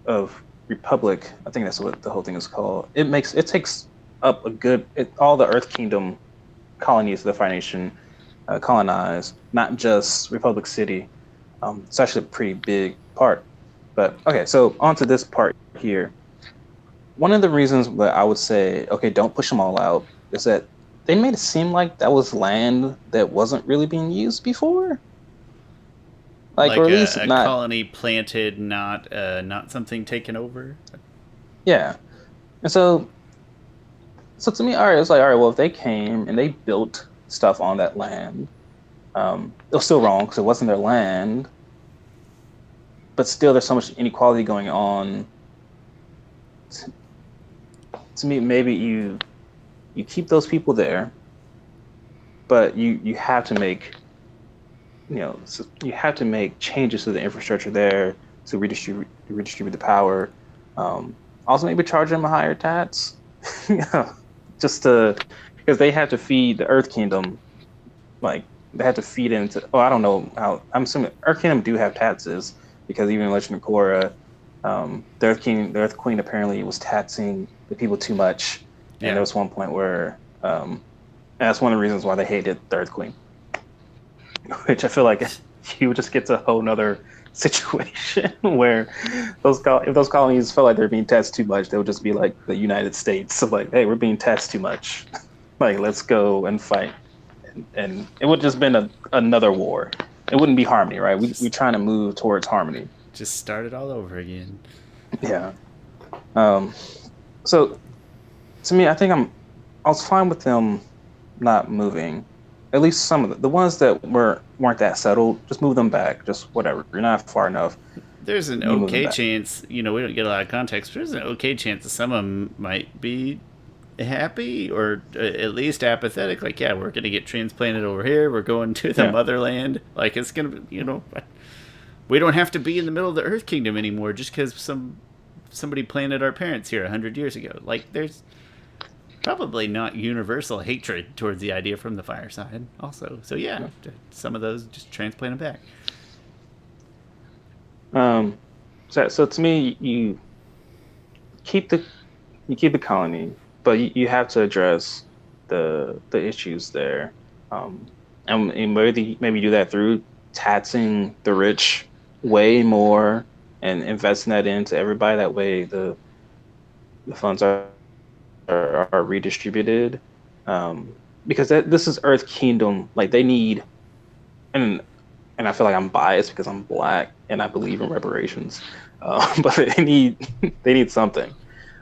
of Republic, I think that's what the whole thing is called. It takes up all the Earth Kingdom colonies of the Fire Nation colonize, not just Republic City. It's actually a pretty big part. But okay, so on to this part here. One of the reasons that I would say, okay, don't push them all out, is that they made it seem like that was land that wasn't really being used before. Like or at least a not colony planted, not something taken over. Yeah, and so to me, all right, it's like, all right, well, if they came and they built stuff on that land, it was still wrong because it wasn't their land. But still, there's so much inequality going on. To me, maybe you keep those people there, but you have to make changes to the infrastructure there to redistribute the power. Also, maybe charge them a higher tax, just because they have to feed the Earth Kingdom, like they have to feed into. Oh, I don't know how. I'm assuming Earth Kingdom do have taxes because even in Legend of Korra, the Earth Queen apparently was taxing the people too much, And there was one point where, and that's one of the reasons why they hated the Earth Queen, which I feel like you would just get to a whole nother situation where if those colonies felt like they're being taxed too much, they would just be like the United States. So like, hey, we're being taxed too much. Like, let's go and fight. And it would just been another war. It wouldn't be harmony, right? We're trying to move towards harmony. Just start it all over again. Yeah. Um, so to me, I was fine with them not moving. At least some of the ones that weren't that settled, just move them back. Just whatever. You're not far enough. There's an You move them okay back. chance, we don't get a lot of context, but there's an okay chance that some of them might be happy or at least apathetic. Like, yeah, we're going to get transplanted over here. We're going to the Yeah. motherland. Like, it's going to be, we don't have to be in the middle of the Earth Kingdom anymore just because somebody planted our parents here 100 years ago. Like, there's probably not universal hatred towards the idea from the fireside also. So yeah, some of those just transplant them back. So to me, keep the you keep the colony, but you have to address the issues there, and maybe do that through taxing the rich way more and investing that into everybody. That way, the funds are redistributed, because this is Earth Kingdom. Like they need, and and I feel like I'm biased because I'm black and I believe in reparations, but they need something.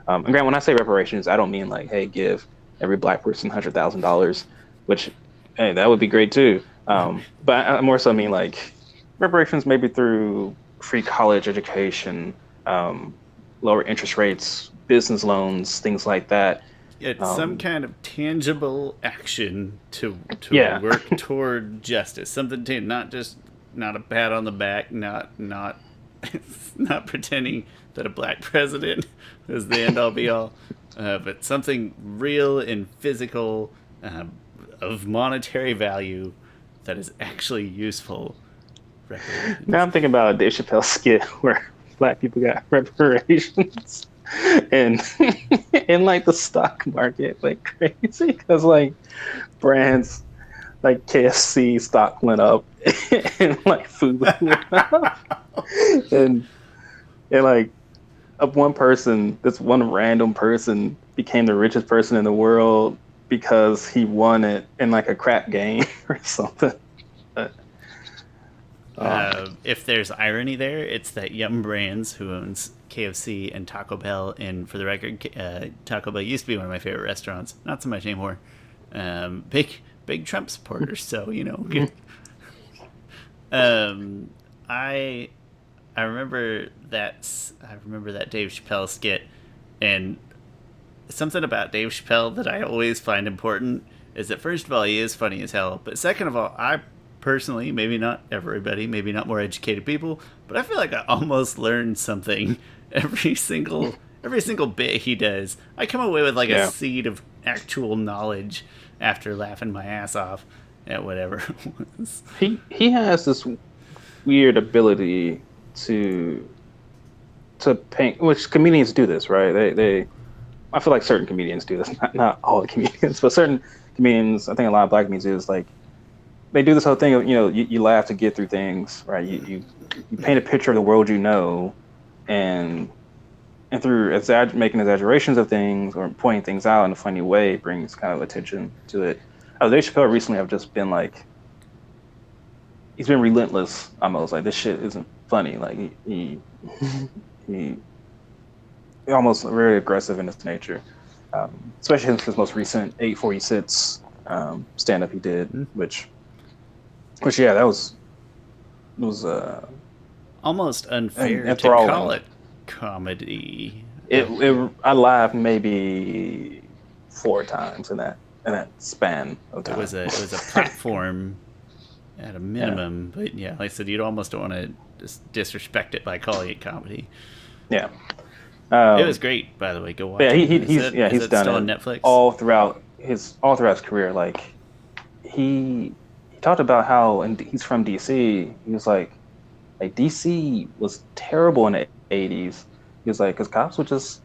And Grant, when I say reparations, I don't mean like, hey, give every black person $100,000, which, hey, that would be great too. But I more so mean like reparations maybe through free college education, lower interest rates, business loans, things like that. It's some kind of tangible action to Yeah, work toward justice. Something to not a pat on the back, not not pretending that a black president is the end all be all, but something real and physical, of monetary value that is actually useful. now I'm thinking about a Dave Chappelle skit where black people got reparations and in like the stock market like crazy because like brands like KFC stock went up and like food went up and like this one random person became the richest person in the world because he won it in like a crap game or something. But, If there's irony there, it's that Yum Brands, who owns KFC and Taco Bell, and for the record, Taco Bell used to be one of my favorite restaurants. Not so much anymore. Big Trump supporters, so I remember that Dave Chappelle skit, and something about Dave Chappelle that I always find important is that first of all he is funny as hell, but second of all I personally, maybe not everybody, maybe not more educated people, but I feel like I almost learned something every single bit he does. I come away with like a seed of actual knowledge after laughing my ass off at whatever it was. He has this weird ability to paint, which comedians do this, right? They I feel like certain comedians do this, not all the comedians, but certain comedians, I think a lot of black comedians do this, like they do this whole thing of, you laugh to get through things, right? You paint a picture of the world, and through making exaggerations of things or pointing things out in a funny way brings kind of attention to it. Dave Chappelle recently have just been like, he's been relentless almost. Like, this shit isn't funny. Like, he almost very aggressive in his nature. Especially his most recent 846 stand-up he did, which yeah, that was almost unfair to enthralling. call it comedy. I laughed maybe 4 times in that span of time. It was a platform at a minimum, but yeah, like I said, you almost don't want to just disrespect it by calling it comedy. Yeah. It was great, by the way. Go watch it. He's done still it on Netflix all throughout his career. Like he talked about how, and he's from DC. He was like DC was terrible in the 80s. He was like, because cops would just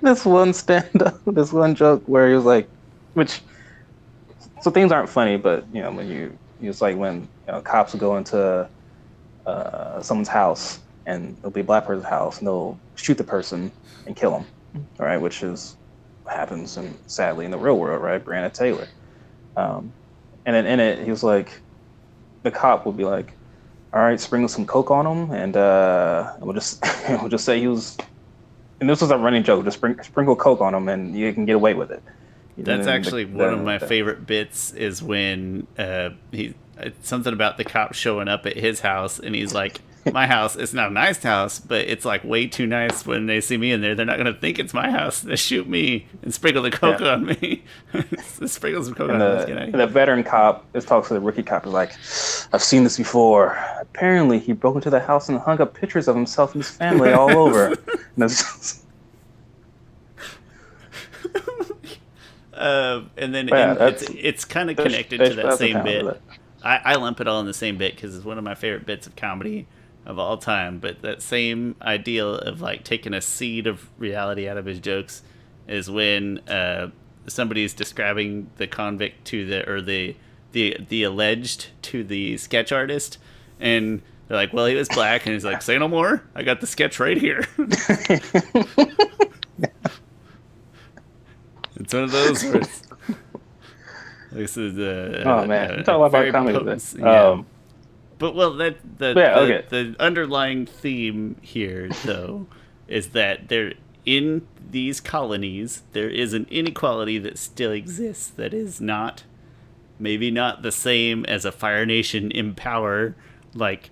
this one this one joke where he was like, which so things aren't funny, but when it's like when cops go into someone's house and it'll be a black person's house and they'll shoot the person and kill them, all right, which is what happens and sadly in the real world, right? Breonna Taylor. And then in it, he was like, the cop will be like, all right, sprinkle some Coke on him, and we'll just we'll just say he was. And this was a running joke. Just sprinkle Coke on him, and you can get away with it. That's actually one of my favorite bits. Is when it's something about the cop showing up at his house, and he's like, "My house. It's not a nice house, but it's like way too nice. When they see me in there, they're not gonna think it's my house. They shoot me and sprinkle the Coke on me. Sprinkle some Coke on me." And the veteran cop talks to the rookie cop. Is like, "I've seen this before. Apparently, he broke into the house and hung up pictures of himself and his family all over." And then it's kind of connected to that same bit. I lump it all in the same bit because it's one of my favorite bits of comedy of all time. But that same ideal of like taking a seed of reality out of his jokes is when somebody's describing the convict to the alleged to the sketch artist, and they're like, "Well, he was black," and he's like, "Say no more. I got the sketch right here." It's one of those where this is oh man, talk about comedy. But well, the underlying theme here though is that there in these colonies there is an inequality that still exists that is maybe not the same as a Fire Nation empower like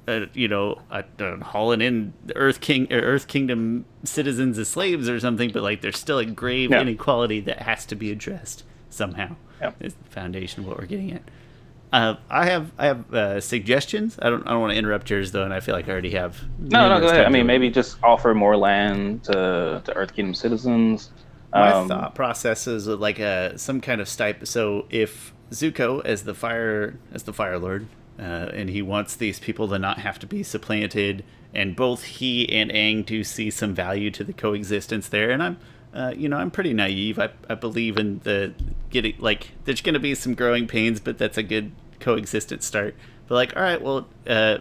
hauling in the Earth Kingdom citizens as slaves or something, but like there's still a grave inequality that has to be addressed somehow. Is the foundation of what we're getting at. I have suggestions. I don't want to interrupt yours though, and I feel like I already have. No, go ahead. I mean, maybe just offer more land to Earth Kingdom citizens. My thought process is like some kind of stipend. So if Zuko as the Fire Lord. And he wants these people to not have to be supplanted, and both he and Aang do see some value to the coexistence there. And I'm pretty naive. I believe in the getting like there's going to be some growing pains, but that's a good coexistence start. But like, all right, well,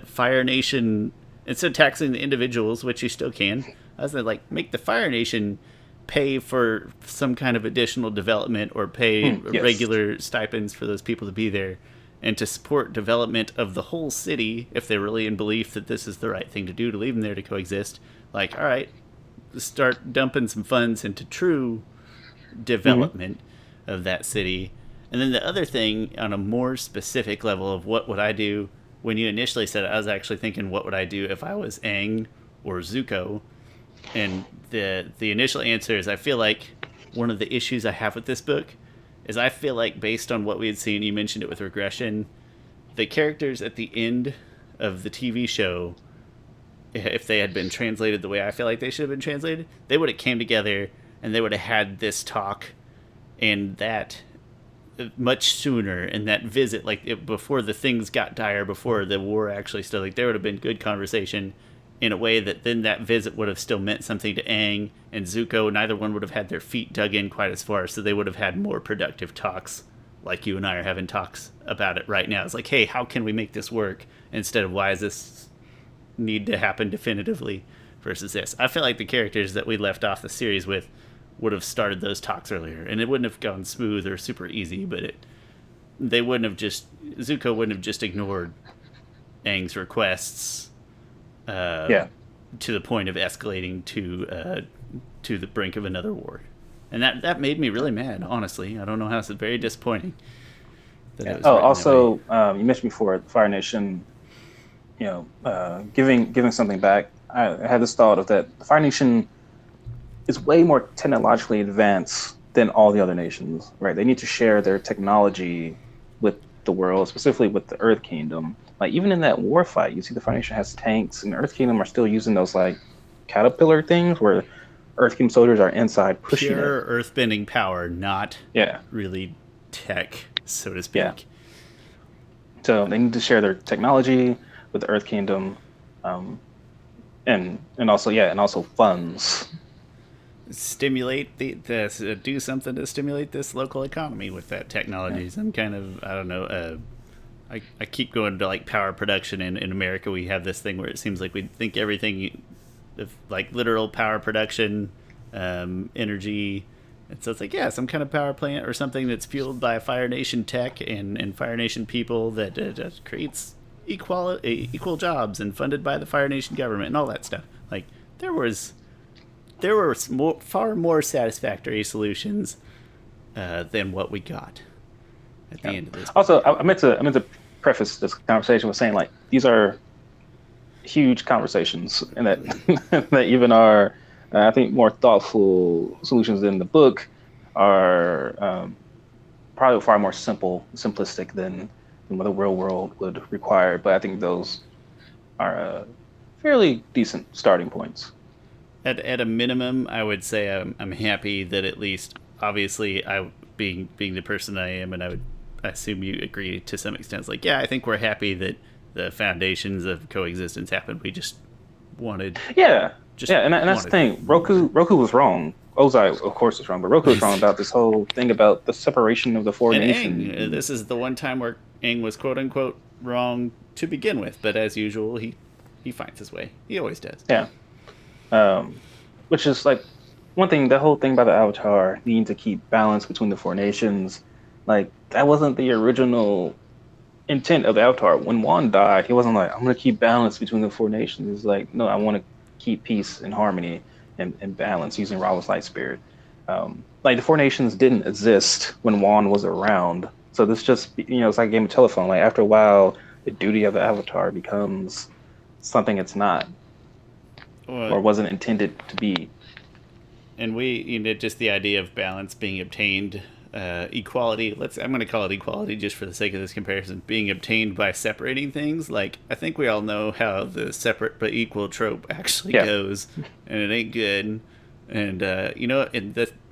Fire Nation instead of taxing the individuals, which you still can, I was like make the Fire Nation pay for some kind of additional development or pay regular stipends for those people to be there. And to support development of the whole city, if they're really in belief that this is the right thing to do to leave them there to coexist, like, all right, start dumping some funds into true development of that city. And then the other thing, on a more specific level of what would I do, when you initially said it, I was actually thinking, what would I do if I was Aang or Zuko? And the initial answer is I feel like one of the issues I have with this book is I feel like based on what we had seen, you mentioned it with regression, the characters at the end of the TV show, if they had been translated the way I feel like they should have been translated, they would have came together and they would have had this talk and that much sooner, and that visit, like before the things got dire, before the war actually started, like there would have been good conversation in a way that then that visit would have still meant something to Aang and Zuko. Neither one would have had their feet dug in quite as far, so they would have had more productive talks like you and I are having talks about it right now. It's like, hey, how can we make this work instead of why does this need to happen definitively versus this. I feel like the characters that we left off the series with would have started those talks earlier, and it wouldn't have gone smooth or super easy, but Zuko wouldn't have just ignored Aang's requests to the point of escalating to the brink of another war. And that made me really mad, honestly. I don't know how, it's very disappointing. Also, you mentioned before Fire Nation, giving something back. I had this thought of that the Fire Nation is way more technologically advanced than all the other nations, right? They need to share their technology with the world, specifically with the Earth Kingdom. Like even in that war fight, you see the Fire Nation has tanks, and the Earth Kingdom are still using those like caterpillar things where Earth Kingdom soldiers are inside pushing pure earthbending power, not really tech, so to speak. Yeah. So they need to share their technology with the Earth Kingdom, and also funds. stimulate this, do something to stimulate this local economy with that technology. Some kind of, I don't know. I keep going to like power production in America. We have this thing where it seems like we think everything, like literal power production, energy. And so it's like, yeah, some kind of power plant or something that's fueled by Fire Nation tech and Fire Nation people that creates equal jobs and funded by the Fire Nation government and all that stuff. Like there were far more satisfactory solutions than what we got at the end of this. Also, I meant to preface this conversation with saying like these are huge conversations, and that that even our I think more thoughtful solutions in the book are probably far more simplistic than what the real world would require. But I think those are fairly decent starting points. At a minimum, I would say I'm happy that at least, obviously, I being the person I am, and I assume you agree to some extent. It's like, yeah, I think we're happy that the foundations of coexistence happened. We just wanted, and that's the thing. Roku was wrong. Ozai, of course, was wrong, but Roku was wrong about this whole thing about the separation of the four nations. Aang, this is the one time where Aang was quote unquote wrong to begin with, but as usual, he finds his way. He always does. Yeah. Which is like one thing, the whole thing about the Avatar needing to keep balance between the four nations, like that wasn't the original intent of the Avatar. When Wan died, he wasn't like, I'm going to keep balance between the four nations. He's like, no, I want to keep peace and harmony and balance using Rawa's light spirit. Like the four nations didn't exist when Wan was around. So this just, it's like a game of telephone. Like after a while, the duty of the Avatar becomes something it's not. Or wasn't intended to be. And just the idea of balance being obtained, equality. I'm going to call it equality just for the sake of this comparison. Being obtained by separating things. Like I think we all know how the separate but equal trope actually goes, and it ain't good. And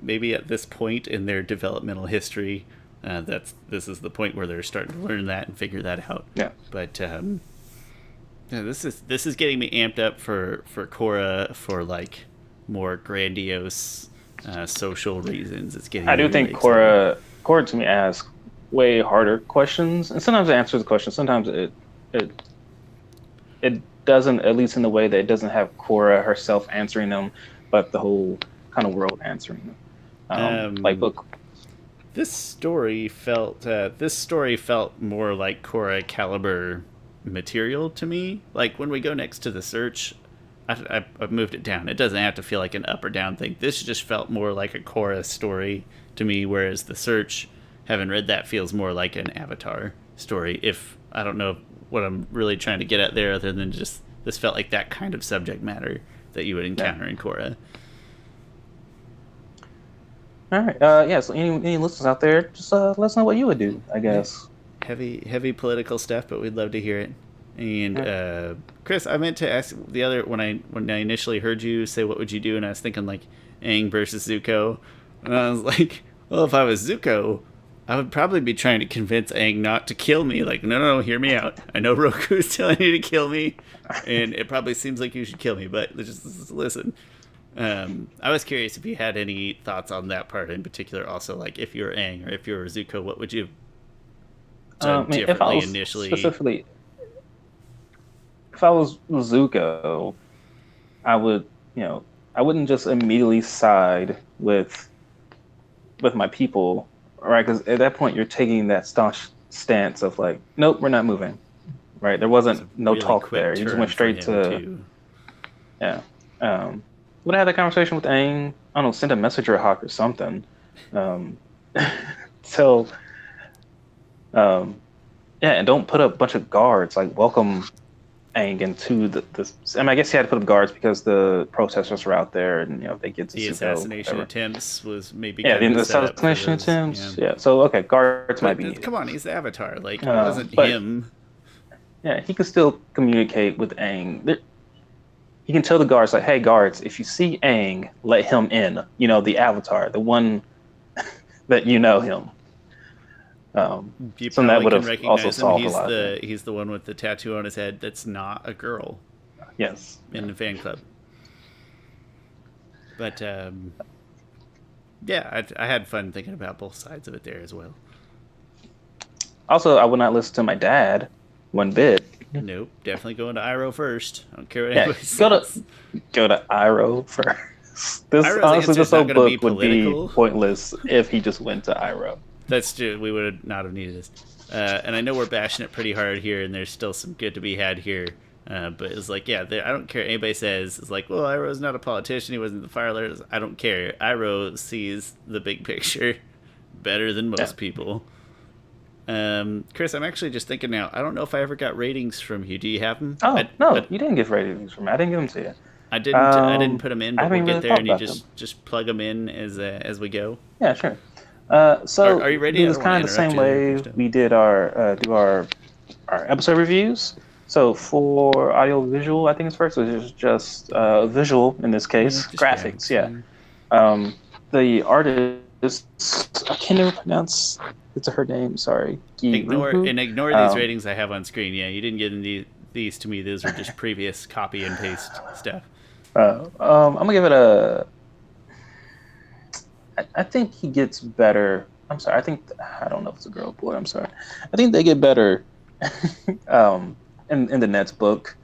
maybe at this point in their developmental history, this is the point where they're starting to learn that and figure that out. Yeah. But. Yeah, this is getting me amped up for Korra for like more grandiose social reasons. It's getting. I do think Korra to me asks way harder questions, and sometimes it answers the question. Sometimes it doesn't, at least in the way that it doesn't have Korra herself answering them, but the whole kind of world answering them. Like book. This story felt more like Korra caliber material to me. Like when we go next to the search, I've moved it down. It doesn't have to feel like an up or down thing. This just felt more like a Korra story to me, whereas the search, having read that, feels more like an Avatar story. If I don't know what I'm really trying to get at there, other than just this felt like that kind of subject matter that you would encounter in Korra. All right. So any listeners out there, just let us know what you would do, I guess. Heavy political stuff, but we'd love to hear it. And Chris, I meant to ask the other when I initially heard you say what would you do, and I was thinking like Aang versus Zuko, and I was like, well, if I was Zuko, I would probably be trying to convince Aang not to kill me. Like, no, hear me out. I know Roku's telling you to kill me, and it probably seems like you should kill me, but just listen. I was curious if you had any thoughts on that part in particular. Also, like if you were Aang or if you were Zuko, what would you differently if I was initially? Specifically, if I was Zuko, I would, I wouldn't just immediately side with my people, right? Because at that point, you're taking that staunch stance of like, nope, we're not moving, right? There wasn't no really talk there. You just went straight to, would I have that conversation with Aang? I don't know, send a messenger hawk or something. And don't put up a bunch of guards, like welcome Aang into the I mean, I guess he had to put up guards because the protesters were out there, and they get to the assassination attempts was maybe the assassination attempts. Yeah. So okay, guards might be. Come on, he's the Avatar. Like it wasn't him. Yeah, he could still communicate with Aang. He can tell the guards like, "Hey, guards, if you see Aang, let him in. The Avatar, the one that him." So that would have also solved a lot. He's the one with the tattoo on his head that's not a girl. Yes. In the fan club. But yeah, I had fun thinking about both sides of it there as well. Also, I would not listen to my dad one bit. Nope, definitely going to Iroh first. I don't care what Yeah, anybody says. go to Iroh first. This Iroh's honestly, answer this is whole not going to be book would be political. pointless if he just went to Iroh. That's true. We would not have needed this. And I know we're bashing it pretty hard here, and there's still some good to be had here. But it's like, yeah, I don't care what anybody says. It's like, well, Iroh's not a politician. He wasn't the fire alert. I don't care. Iroh sees the big picture better than most people. Chris, I'm actually just thinking now. I don't know if I ever got ratings from you. Do you have them? Oh, no, you didn't get ratings from me. I didn't give them to you. I didn't put them in, I but we'll haven't get really there, thought and you about them. just plug them in as we go. Yeah, sure. So Are you ready? do I this don't want kind to of the interrupt same you there, way Krista. we did our episode reviews. So for audio visual, I think it's first, which is just visual in this case, Just graphics. Yeah. The artist, I can't even pronounce it's her name. Sorry. Ignore Giruhu. these ratings I have on screen. Yeah, you didn't get these to me. Those are just previous copy and paste stuff. I'm gonna give it a. I think he gets better. I'm sorry. I don't know if it's a girl or boy. I'm sorry. I think they get better in the next book.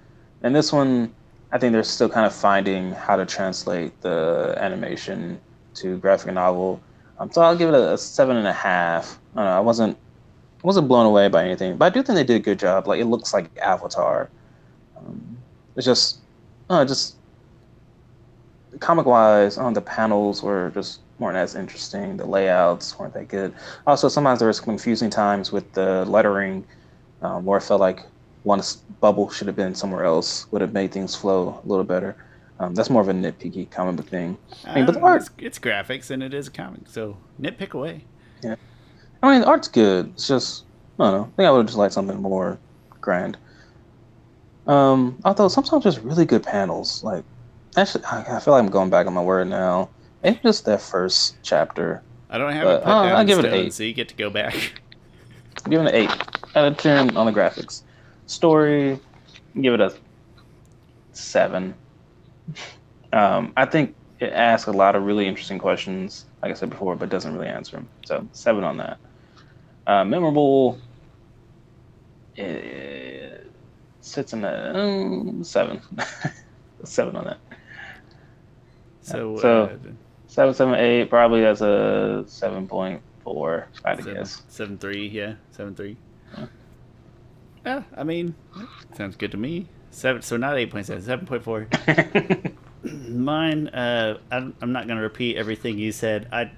And this one, I think they're still kind of finding how to translate the animation to graphic novel. So I'll give it a 7.5. I don't know, I wasn't blown away by anything, but I do think they did a good job. Like, it looks like Avatar. It's just comic wise, the panels were just weren't as interesting. The layouts weren't that good. Also, sometimes there was confusing times with the lettering, where I felt like one bubble should have been somewhere else. Would have made things flow a little better. That's more of a nitpicky comic book thing. I mean, but the art, it's graphics and it is a comic, so nitpick away. yeah. I mean, the art's good. It's just, I don't know. I think I would have just liked something more grand. Although sometimes there's really good panels. Like, actually, I feel like I'm going back on my word now. Maybe just that first chapter. I don't have it put down I'll in give it an stone, 8. so you get to go back. Give it an 8 out of 10 on the graphics. Story, give it a 7. I think it asks a lot of really interesting questions, like I said before, but doesn't really answer them. So 7 on that. Memorable, it sits in the 7. 7 on that. So 7, 8, probably that's a 7.4, I'd guess. 7.3, yeah, 7.3. Yeah, I mean, sounds good to me. 7, so not 8.7, 7.4. Mine, I'm not going to repeat everything you said. I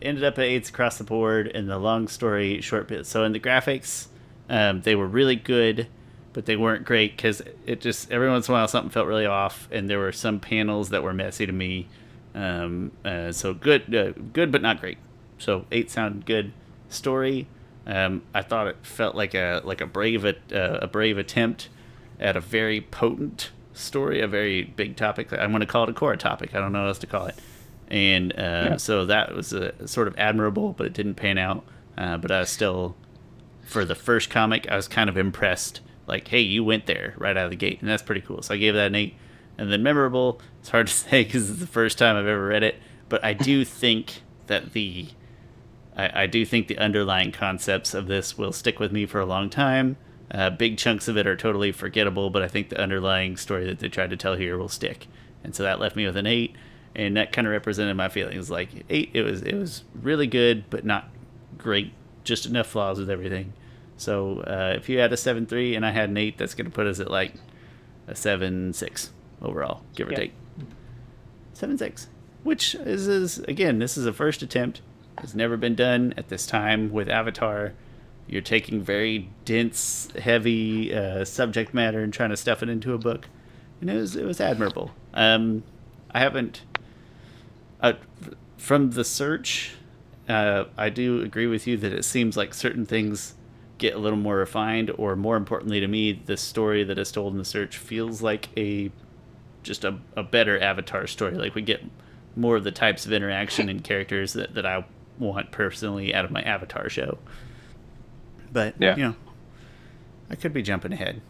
ended up at 8s across the board in the long story short bit. So in the graphics, they were really good, but they weren't great because it just every once in a while something felt really off, and there were some panels that were messy to me. So good, but not great. So 8 sounded good. Story, I thought it felt like a brave attempt at a very potent story, a very big topic. I'm going to call it a core topic. I don't know what else to call it. And so that was sort of admirable, but it didn't pan out. But I was still, for the first comic, I was kind of impressed. Like, hey, you went there right out of the gate, and that's pretty cool. So I gave that an 8. And then memorable, it's hard to say because it's the first time I've ever read it. But I do think that I do think the underlying concepts of this will stick with me for a long time. Big chunks of it are totally forgettable, but I think the underlying story that they tried to tell here will stick. And so that left me with an 8, and that kind of represented my feelings. Like 8, it was really good, but not great. Just enough flaws with everything. So if you had a 7.3 and I had an 8, that's going to put us at like a 7.6 overall, give or take. 7.6, which is again, this is a first attempt. It's never been done at this time with Avatar. You're taking very dense, heavy subject matter and trying to stuff it into a book, and it was admirable. I haven't from the search. I do agree with you that it seems like certain things get a little more refined, or more importantly to me, the story that is told in the search feels like just a better Avatar story. Like, we get more of the types of interaction and characters that I want personally out of my Avatar show. But, I could be jumping ahead.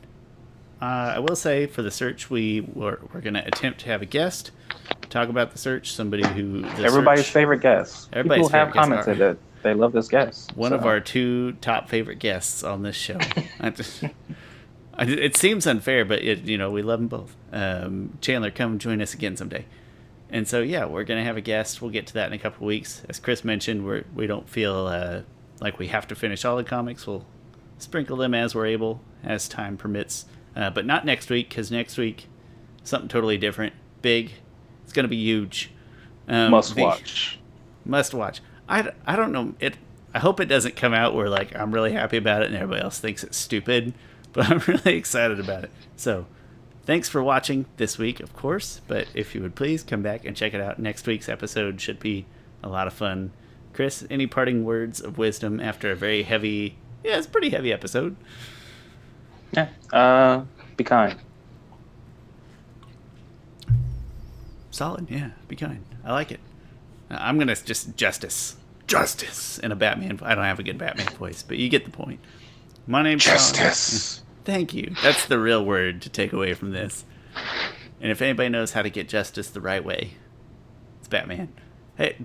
I will say, for the search, we're going to attempt to have a guest talk about the search. Somebody who Everybody's favorite guest. Everybody's People have favorite guest commented that they love this guest. One of our 2 top favorite guests on this show. It seems unfair, but we love them both. Chandler, come join us again someday. And so, yeah, we're going to have a guest. We'll get to that in a couple of weeks. As Chris mentioned, we don't feel like we have to finish all the comics. We'll sprinkle them as we're able, as time permits. But not next week, because next week, something totally different. Big. It's going to be huge. Must watch. Must watch. I don't know. I hope it doesn't come out where like I'm really happy about it and everybody else thinks it's stupid. But I'm really excited about it. So, thanks for watching this week, of course. But if you would please come back and check it out. Next week's episode should be a lot of fun. Chris, any parting words of wisdom after a very heavy... Yeah, it's a pretty heavy episode. Yeah. Be kind. Solid, yeah. Be kind. I like it. I'm going to just Justice in a Batman... I don't have a good Batman voice, but you get the point. My name's Justice. Shawn. Thank you. That's the real word to take away from this. And if anybody knows how to get justice the right way, it's Batman. Hey,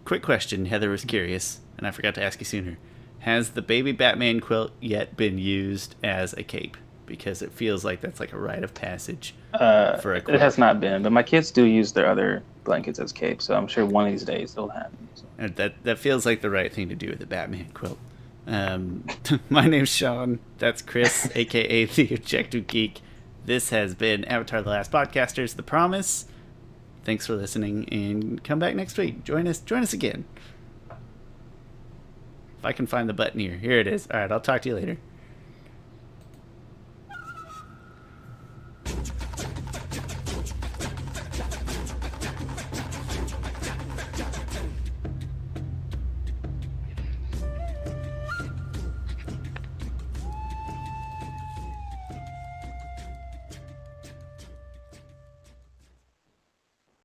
quick question. Heather was curious, and I forgot to ask you sooner. Has the baby Batman quilt yet been used as a cape? Because it feels like that's like a rite of passage for a quilt. It has not been, but my kids do use their other blankets as capes, so I'm sure one of these days they'll happen. So. And that feels like the right thing to do with the Batman quilt. My name's Shawn. That's Chris, aka the Objective Geek. This has been Avatar: The Last Podcasters. The Promise. Thanks for listening, and come back next week. Join us again. If I can find the button here. Here it is. All right, I'll talk to you later.